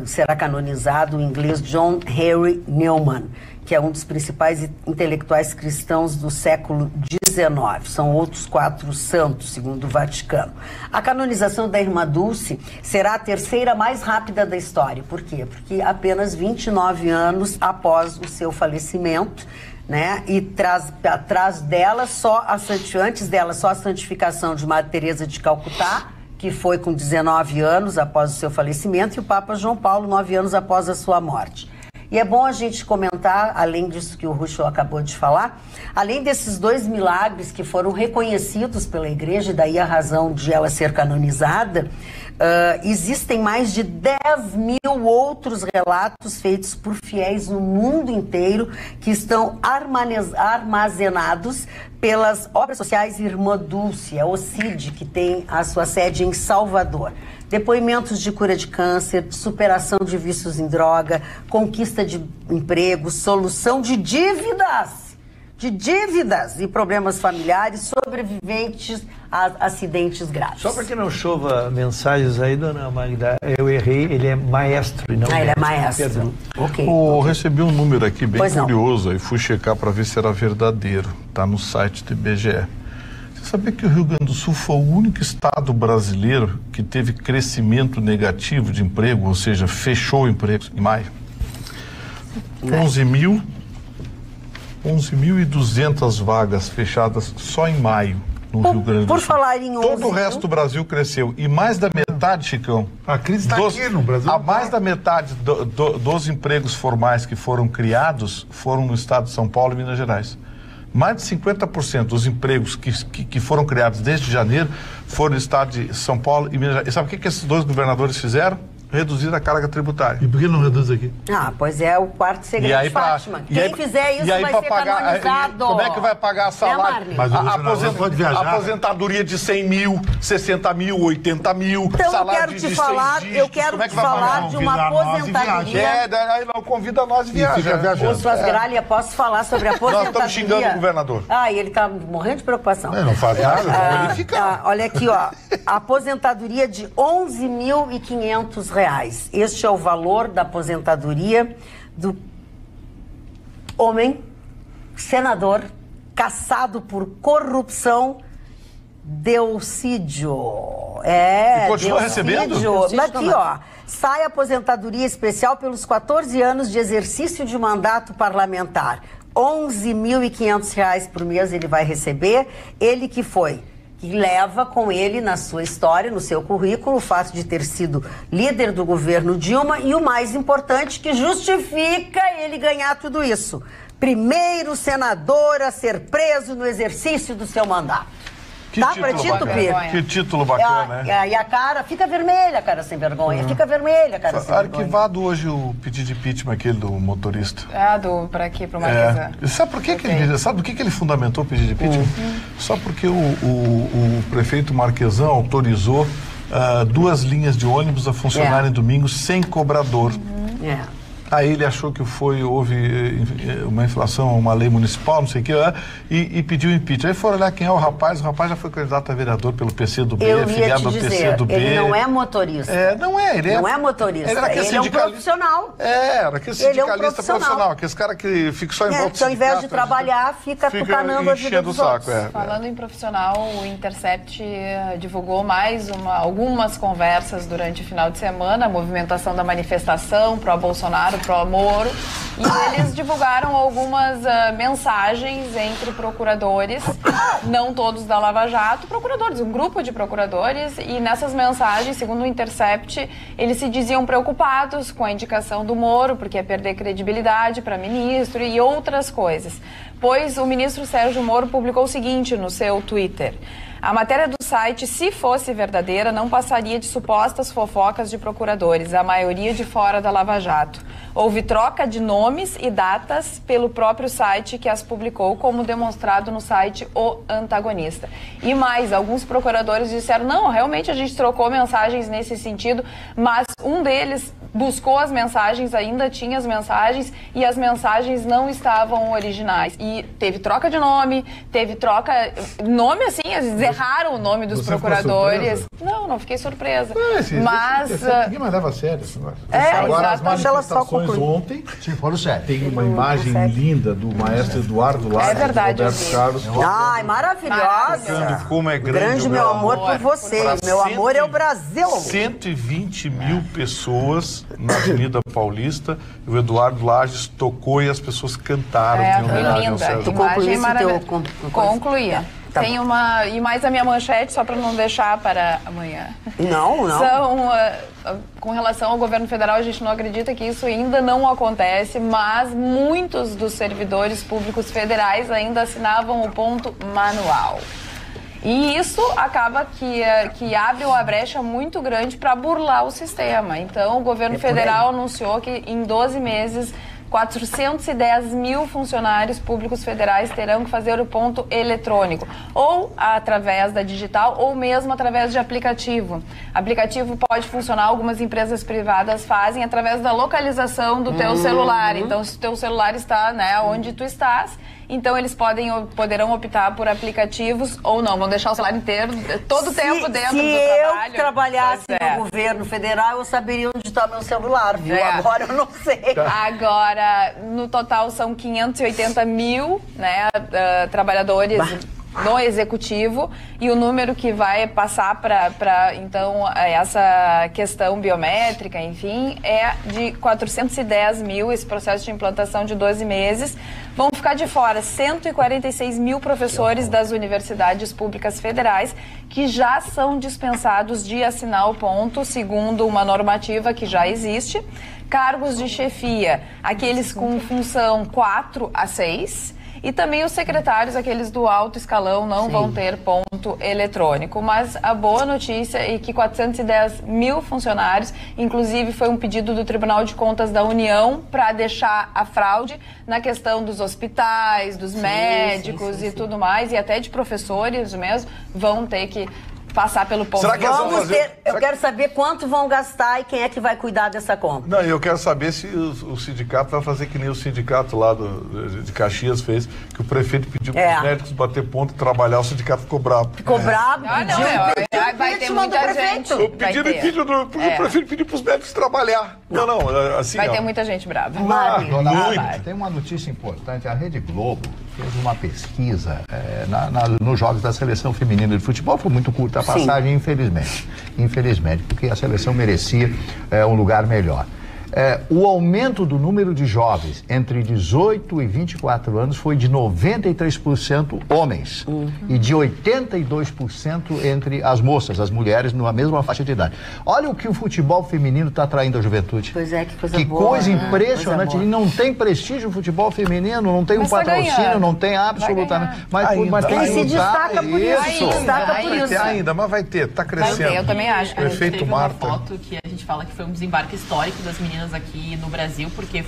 será canonizado o inglês John Henry Newman, que é um dos principais intelectuais cristãos do século XIX. São outros 4 santos, segundo o Vaticano. A canonização da irmã Dulce será a terceira mais rápida da história. Por quê? Porque apenas 29 anos após o seu falecimento, né? E atrás dela, antes dela, só a santificação de Madre Teresa de Calcutá, que foi com 19 anos após o seu falecimento, e o Papa João Paulo, 9 anos após a sua morte. E é bom a gente comentar, além disso que o Rucho acabou de falar, além desses 2 milagres que foram reconhecidos pela Igreja, e daí a razão de ela ser canonizada, existem mais de 10.000 outros relatos feitos por fiéis no mundo inteiro que estão armazenados pelas obras sociais Irmã Dulce, a OCID, que tem a sua sede em Salvador. Depoimentos de cura de câncer, de superação de vícios em droga, conquista de emprego, solução de dívidas e problemas familiares, sobreviventes a acidentes graves. Só para que não chova mensagens aí, dona Magda, eu errei, ele é maestro e não ele é maestro. Perdão. Eu recebi um número aqui bem curioso, aí fui checar para ver se era verdadeiro. Está no site do IBGE. Você sabia que o Rio Grande do Sul foi o único estado brasileiro que teve crescimento negativo de emprego, ou seja, fechou empregos em maio? 11.200 vagas fechadas só em maio no Rio Grande do Sul. Por falar em 11 Todo o resto do Brasil cresceu. E mais da metade, Chicão... A crise está aqui no Brasil. Mais da metade dos empregos formais que foram criados foram no estado de São Paulo e Minas Gerais. Mais de 50% dos empregos que foram criados desde janeiro foram no estado de São Paulo e Minas Gerais. E sabe o que esses dois governadores fizeram? Reduzir a carga tributária. E por que não reduz aqui? Pois é, o quarto segredo de Fátima. Quem fizer isso vai ser canonizado. Como é que vai pagar salário? Mas a pode viajar. Aposentadoria de 100 mil, 60 mil, 80 mil, então, salário de 6 dígitos. Eu quero te falar de uma aposentadoria. Aí não convida nós e viaja. Ô, Suas Gralha, posso falar sobre a aposentadoria? Nós estamos xingando o governador. Ele está morrendo de preocupação. Não faz nada, ele fica. Olha aqui, ó. A aposentadoria de R$11.500. Este é o valor da aposentadoria do homem senador caçado por corrupção Delcídio. E continua recebendo? Aqui, ó. Sai a aposentadoria especial pelos 14 anos de exercício de mandato parlamentar. R$11.500 por mês ele vai receber. Ele que leva com ele na sua história, no seu currículo, o fato de ter sido líder do governo Dilma e o mais importante, que justifica ele ganhar tudo isso. Primeiro senador a ser preso no exercício do seu mandato. Que título bacana. Que título bacana, né? E a cara fica vermelha, cara sem vergonha. Fica vermelha, cara sem vergonha. Arquivado hoje o pedido de impeachment aquele do motorista. Para aqui, pro Marquesan. Sabe por que do que ele fundamentou o pedido de impeachment? Só porque o prefeito Marquesan autorizou 2 linhas de ônibus a funcionarem domingo sem cobrador. Aí ele achou que houve uma inflação, uma lei municipal, não sei o que, e pediu impeachment. Aí foram olhar quem é o rapaz já foi candidato a vereador pelo PCdoB, afiliado ao PCdoB. Ele não é motorista. Ele não é motorista, ele é um profissional. Era aquele sindicalista profissional, aquele cara que fica só em volta. Que ao invés de trabalhar, fica tucanando a vida dos outros. Falando em profissional, o Intercept divulgou algumas conversas durante o final de semana, a movimentação da manifestação pró-Bolsonaro, pró-Moro, e eles divulgaram algumas mensagens entre procuradores, não todos da Lava Jato, um grupo de procuradores, e nessas mensagens, segundo o Intercept, eles se diziam preocupados com a indicação do Moro, porque ia perder credibilidade para ministro e outras coisas. Pois o ministro Sérgio Moro publicou o seguinte no seu Twitter: a matéria do site, se fosse verdadeira, não passaria de supostas fofocas de procuradores, a maioria de fora da Lava Jato. Houve troca de nomes e datas pelo próprio site que as publicou, como demonstrado no site O Antagonista. E mais, alguns procuradores disseram, não, realmente a gente trocou mensagens nesse sentido, mas um deles buscou as mensagens, ainda tinha as mensagens, e as mensagens não estavam originais. E teve troca de nome, assim, eles erraram o nome dos procuradores. Não fiquei surpresa. Mas... Ninguém mais leva a sério esse negócio. Agora, as manifestações ontem, tem uma imagem linda do maestro Eduardo Lages, do Roberto Carlos. Ai, maravilhosa. Como é grande meu amor por vocês. Meu amor é o Brasil. 120 mil pessoas na Avenida Paulista, o Eduardo Lages tocou e as pessoas cantaram. Foi linda. Tu concluísse teu... Concluía. Tá. Tem uma... E mais a minha manchete, só para não deixar para amanhã. Não. Com relação ao governo federal, a gente não acredita que isso ainda não acontece, mas muitos dos servidores públicos federais ainda assinavam o ponto manual. E isso acaba que abre uma brecha muito grande para burlar o sistema. Então, o governo federal anunciou que em 12 meses... 410 mil funcionários públicos federais terão que fazer o ponto eletrônico, ou através da digital, ou mesmo através de aplicativo. Aplicativo pode funcionar, algumas empresas privadas fazem, através da localização do teu celular. Então, se o teu celular está, onde tu estás, então eles poderão optar por aplicativos ou não. Vão deixar o celular inteiro, todo o tempo dentro do trabalho. Se eu trabalhasse no governo federal, eu saberia onde está meu celular, viu? Agora eu não sei. Agora, no total, são 580 mil trabalhadores no executivo, e o número que vai passar para então essa questão biométrica, enfim, é de 410 mil, esse processo de implantação de 12 meses. Vão ficar de fora 146 mil professores das universidades públicas federais que já são dispensados de assinar o ponto, segundo uma normativa que já existe. Cargos de chefia, aqueles com função 4 a 6, e também os secretários, aqueles do alto escalão, não vão ter ponto eletrônico. Mas a boa notícia é que 410 mil funcionários, inclusive foi um pedido do Tribunal de Contas da União para deixar a fraude na questão dos hospitais, dos médicos e tudo mais, e até de professores mesmo, vão ter que passar pelo ponto. Eu quero saber quanto vão gastar e quem é que vai cuidar dessa conta. Não, eu quero saber se o sindicato vai fazer que nem o sindicato lá de Caxias fez, que o prefeito pediu para os médicos bater ponto e trabalhar, o sindicato ficou bravo. Ficou bravo? Vai ter muita gente. O prefeito pediu para os médicos trabalhar. Não, assim... Vai ter muita gente brava. Tem uma notícia importante. A Rede Globo fez uma pesquisa nos jogos da seleção feminina de futebol. Foi muito curta a passagem, infelizmente, porque a seleção merecia um lugar melhor. O aumento do número de jovens entre 18 e 24 anos foi de 93% homens e de 82% entre as moças, as mulheres, numa mesma faixa de idade. Olha o que o futebol feminino está atraindo a juventude. Pois é, que coisa que boa. Que coisa impressionante. Ele não tem prestígio o futebol feminino, não tem um patrocínio, não tem absolutamente. Mas ele se destaca por isso. Mas vai ter, está crescendo. Vai ter, eu também acho. A gente teve uma foto que a gente fala que foi um desembarque histórico das meninas aqui no Brasil, porque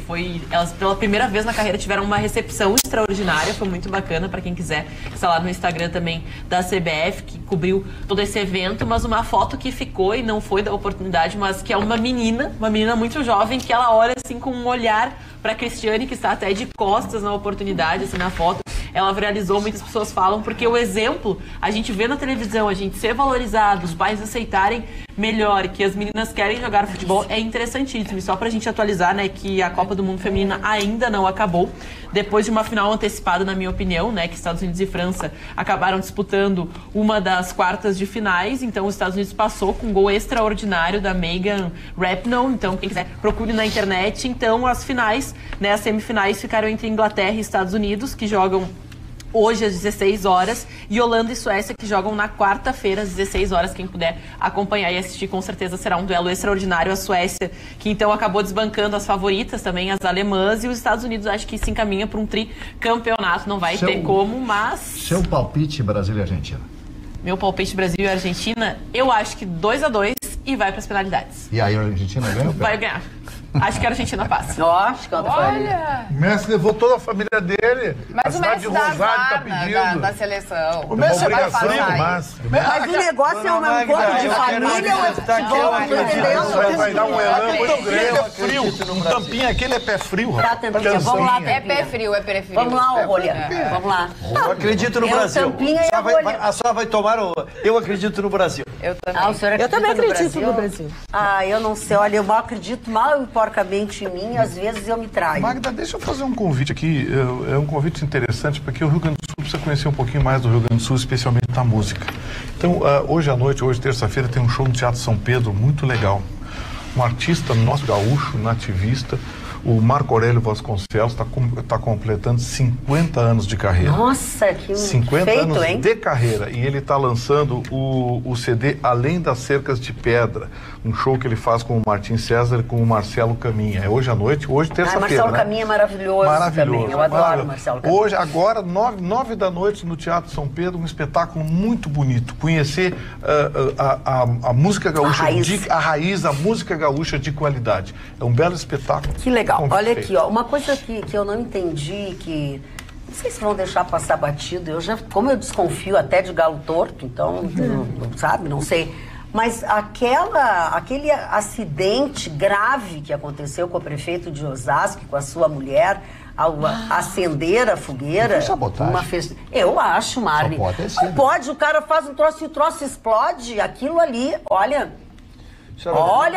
elas pela primeira vez na carreira tiveram uma recepção extraordinária, foi muito bacana para quem quiser, está lá no Instagram também da CBF, que cobriu todo esse evento, mas uma foto que ficou e não foi da oportunidade, mas que é uma menina muito jovem, que ela olha assim com um olhar para Cristiane, que está até de costas na oportunidade, assim, na foto. Ela viralizou, muitas pessoas falam, porque o exemplo, a gente vê na televisão, a gente ser valorizado, os pais aceitarem melhor, que as meninas querem jogar futebol, é interessantíssimo. E só pra gente atualizar, né, que a Copa do Mundo Feminina ainda não acabou, depois de uma final antecipada, na minha opinião, né, que Estados Unidos e França acabaram disputando uma das quartas de finais, então os Estados Unidos passou com um gol extraordinário da Megan Rapinoe, então quem quiser procure na internet. Então as finais, né, as semifinais ficaram entre Inglaterra e Estados Unidos, que jogam hoje às 16 horas, e Holanda e Suécia, que jogam na quarta-feira às 16 horas. Quem puder acompanhar e assistir, com certeza será um duelo extraordinário. A Suécia, que então acabou desbancando as favoritas também, as alemãs, e os Estados Unidos acho que se encaminha para um tricampeonato, não vai ter como, mas... Seu palpite, Brasil e Argentina? Meu palpite, Brasil e Argentina, eu acho que 2-2 e vai para as penalidades. E aí a Argentina ganha? Vai ganhar. Acho que a Argentina passa. Acho que Olha! O Messi levou toda a família dele. Mas o Messi dá azar da seleção. O Messi vai frio, mas o negócio é um encontro de família ou é futebol? Não tô entendendo. Vai dar um elan muito grande. É frio. Um tampinha aquele é pé frio. Tá, Tampinha, vamos lá. É pé frio, é pé frio. Vamos lá, Rolha. Vamos lá. Eu acredito no Brasil. Tampinha e a Rolha. A senhora vai tomar o... Eu acredito no Brasil. Eu também. Eu também acredito no Brasil. Eu não sei. Olha, eu acredito mal e porcamente em mim, às vezes eu me traio. Magda, deixa eu fazer um convite aqui. É um convite interessante, porque o Rio Grande do Sul precisa conhecer um pouquinho mais do Rio Grande do Sul, especialmente da música. Então, hoje à noite, hoje terça-feira, tem um show no Teatro São Pedro muito legal. Um artista nosso, gaúcho, nativista, o Marco Aurélio Vasconcelos, está completando 50 anos de carreira. Nossa, que 50 feito, anos hein? de carreira. E ele está lançando o CD Além das Cercas de Pedra, um show que ele faz com o Martim César e com o Marcelo Caminha. É hoje à noite, hoje terça-feira, Marcelo Caminha é maravilhoso também. Eu adoro Marcelo Caminha. Hoje, agora, 9 da noite, no Teatro São Pedro, um espetáculo muito bonito. Conhecer a música gaúcha, a raiz, a música gaúcha de qualidade. É um belo espetáculo. Que legal. Olha aqui, ó, uma coisa que eu não entendi, que não sei se vão deixar passar batido, como eu desconfio até de galo torto, então, sabe, não sei. Mas aquele acidente grave que aconteceu com o prefeito de Osasco, com a sua mulher, ao acender a fogueira. Foi sabotagem. Eu acho, Marli. Só pode ter sido. Não pode, o cara faz um troço e o troço explode, aquilo ali, olha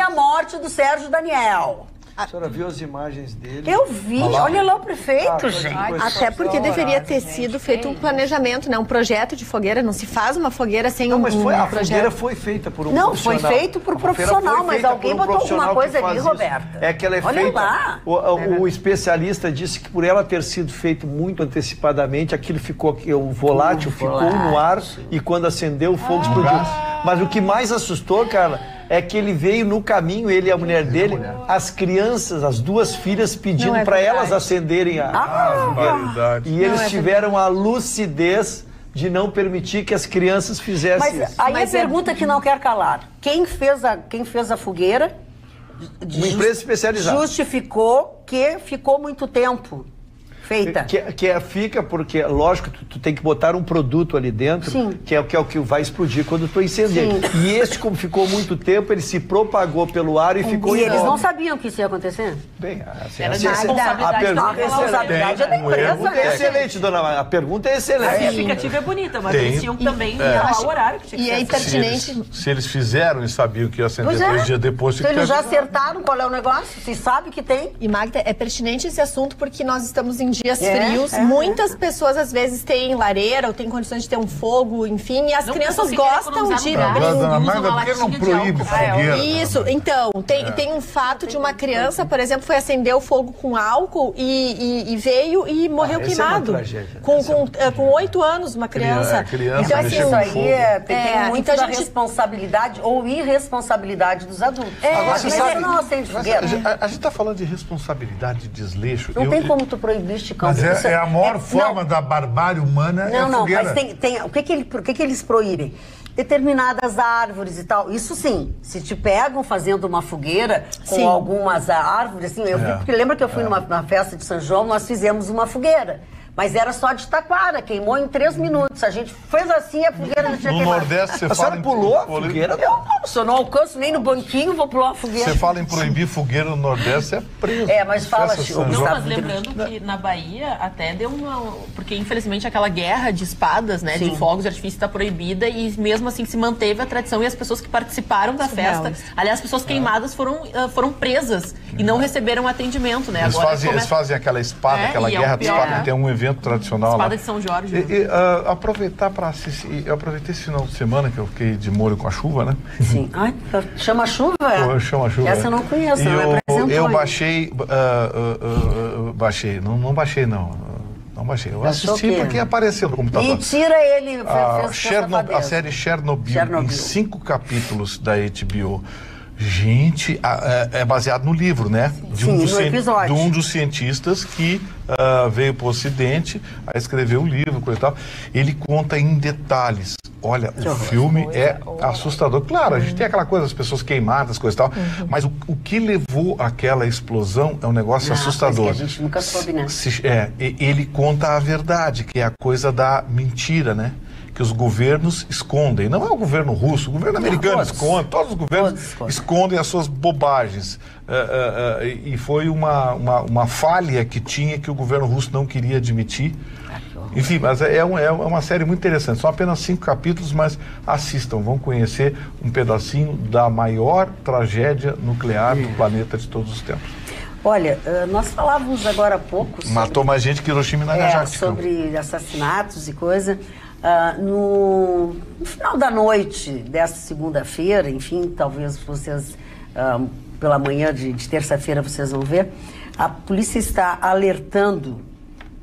a morte do Sérgio Daniel. A senhora viu as imagens dele? Eu vi, olha lá o prefeito, gente. Até porque deveria ter sido feito um planejamento, né? Um projeto de fogueira. Não se faz uma fogueira sem um projeto. A fogueira foi feita por um profissional. Não, foi feito por profissional, mas alguém botou alguma coisa ali, Roberta. É que ela é feita... Lá. O especialista disse que por ela ter sido feito muito antecipadamente, aquilo ficou, o volátil ficou no ar e quando acendeu o fogo explodiu. Mas o que mais assustou, Carla, é que ele veio no caminho, ele e a mulher dele, as crianças, as duas filhas, pedindo para elas acenderem a fogueira. E eles tiveram a lucidez de não permitir que as crianças fizessem isso. Aí a pergunta que não quer calar. Quem fez a fogueira... Uma empresa especializada. Justificou que ficou muito tempo feita. Fica porque, lógico, tu tem que botar um produto ali dentro, que é o que vai explodir quando tu incender. Sim. E esse, como ficou muito tempo, ele se propagou pelo ar e ficou... E eles não sabiam que isso ia acontecer? Bem, a responsabilidade é da empresa. A pergunta é excelente, dona Maria. A pergunta é excelente. A justificativa é bonita, mas eles tinham também o horário que tinha que ser. E é pertinente... Se eles fizeram e sabiam que ia acender 2 dias depois... Se eles já acertaram qual é o negócio, se sabe que tem. E, Magda, é pertinente esse assunto porque nós estamos em dias frios. Muitas pessoas, às vezes, têm lareira ou têm condições de ter um fogo, enfim, e as crianças gostam de... Dona Magda, por que não proíbe fogueira? Isso, então, tem um fato de uma criança, por exemplo, foi acender o fogo com álcool e veio e morreu queimado. É uma tragédia. Com 8 anos, uma criança. Então, assim, isso aí tem muito da responsabilidade ou irresponsabilidade dos adultos. A gente está falando de responsabilidade, de desleixo. Não tem como tu proibir esticão. Mas é a maior forma da barbárie humana. Não, mas tem o que eles proíbem? Determinadas árvores e tal. Isso sim, se te pegam fazendo uma fogueira com algumas árvores, assim, eu vi, porque lembra que eu fui numa festa de São João, nós fizemos uma fogueira. Mas era só de taquara, queimou em 3 minutos. A gente fez assim, a fogueira não tinha queimado. No Nordeste você fala... A senhora pulou a fogueira? Eu não, se eu não alcanço nem no banquinho, vou pular a fogueira. Você fala em proibir fogueira no Nordeste, é preso. Mas fala... Mas lembrando que na Bahia até deu uma... Porque infelizmente aquela guerra de espadas, né, de fogos de artifício está proibida e mesmo assim se manteve a tradição e as pessoas que participaram da festa... Aliás, as pessoas queimadas foram presas e não receberam atendimento, né? Eles fazem aquela espada, aquela guerra de espada, tem um evento tradicional espada lá. de São Jorge. Aproveitar para assistir. Eu aproveitei esse final de semana que eu fiquei de molho com a chuva, né? Sim. Chama chuva? Chama chuva. Essa eu não conheço, não me apresentou. Eu baixei. Não baixei, não. Não baixei. Eu assisti porque apareceu no computador. E tira ele. A série Chernobyl, em 5 capítulos da HBO. Gente, é baseado no livro, né? De um dos cientistas que veio para o Ocidente a escrever o livro, coisa e tal. Ele conta em detalhes. Olha, o filme é assustador. Claro, a gente tem aquela coisa, as pessoas queimadas, coisa e tal, mas o que levou àquela explosão é um negócio assustador. Que a gente nunca soube, né? Ele conta a verdade, que é a coisa da mentira, né? Que os governos escondem. Não é o governo russo, o governo americano esconde, todos os governos escondem as suas bobagens. E foi uma falha que tinha que o governo russo não queria admitir. Enfim, mas é uma série muito interessante. São apenas 5 capítulos, mas assistam, vão conhecer um pedacinho da maior tragédia nuclear do planeta de todos os tempos. Olha, nós falávamos agora há pouco sobre... Matou mais gente que Hiroshima e Nagasaki. Sobre assassinatos e coisa. No final da noite dessa segunda-feira, enfim, talvez vocês, pela manhã de terça-feira, vocês vão ver, a polícia está alertando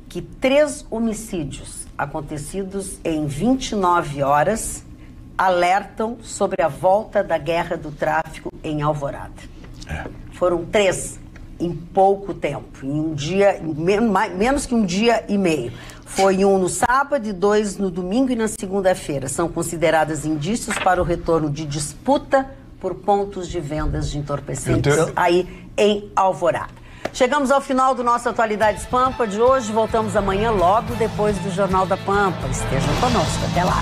que 3 homicídios acontecidos em 29 horas alertam sobre a volta da guerra do tráfico em Alvorada. Foram 3 em pouco tempo, em um dia, menos que um dia e meio. Foi 1 no sábado e 2 no domingo e na segunda-feira. São consideradas indícios para o retorno de disputa por pontos de vendas de entorpecentes aí em Alvorada. Chegamos ao final do nosso Atualidades Pampa de hoje. Voltamos amanhã, logo depois do Jornal da Pampa. Estejam conosco. Até lá.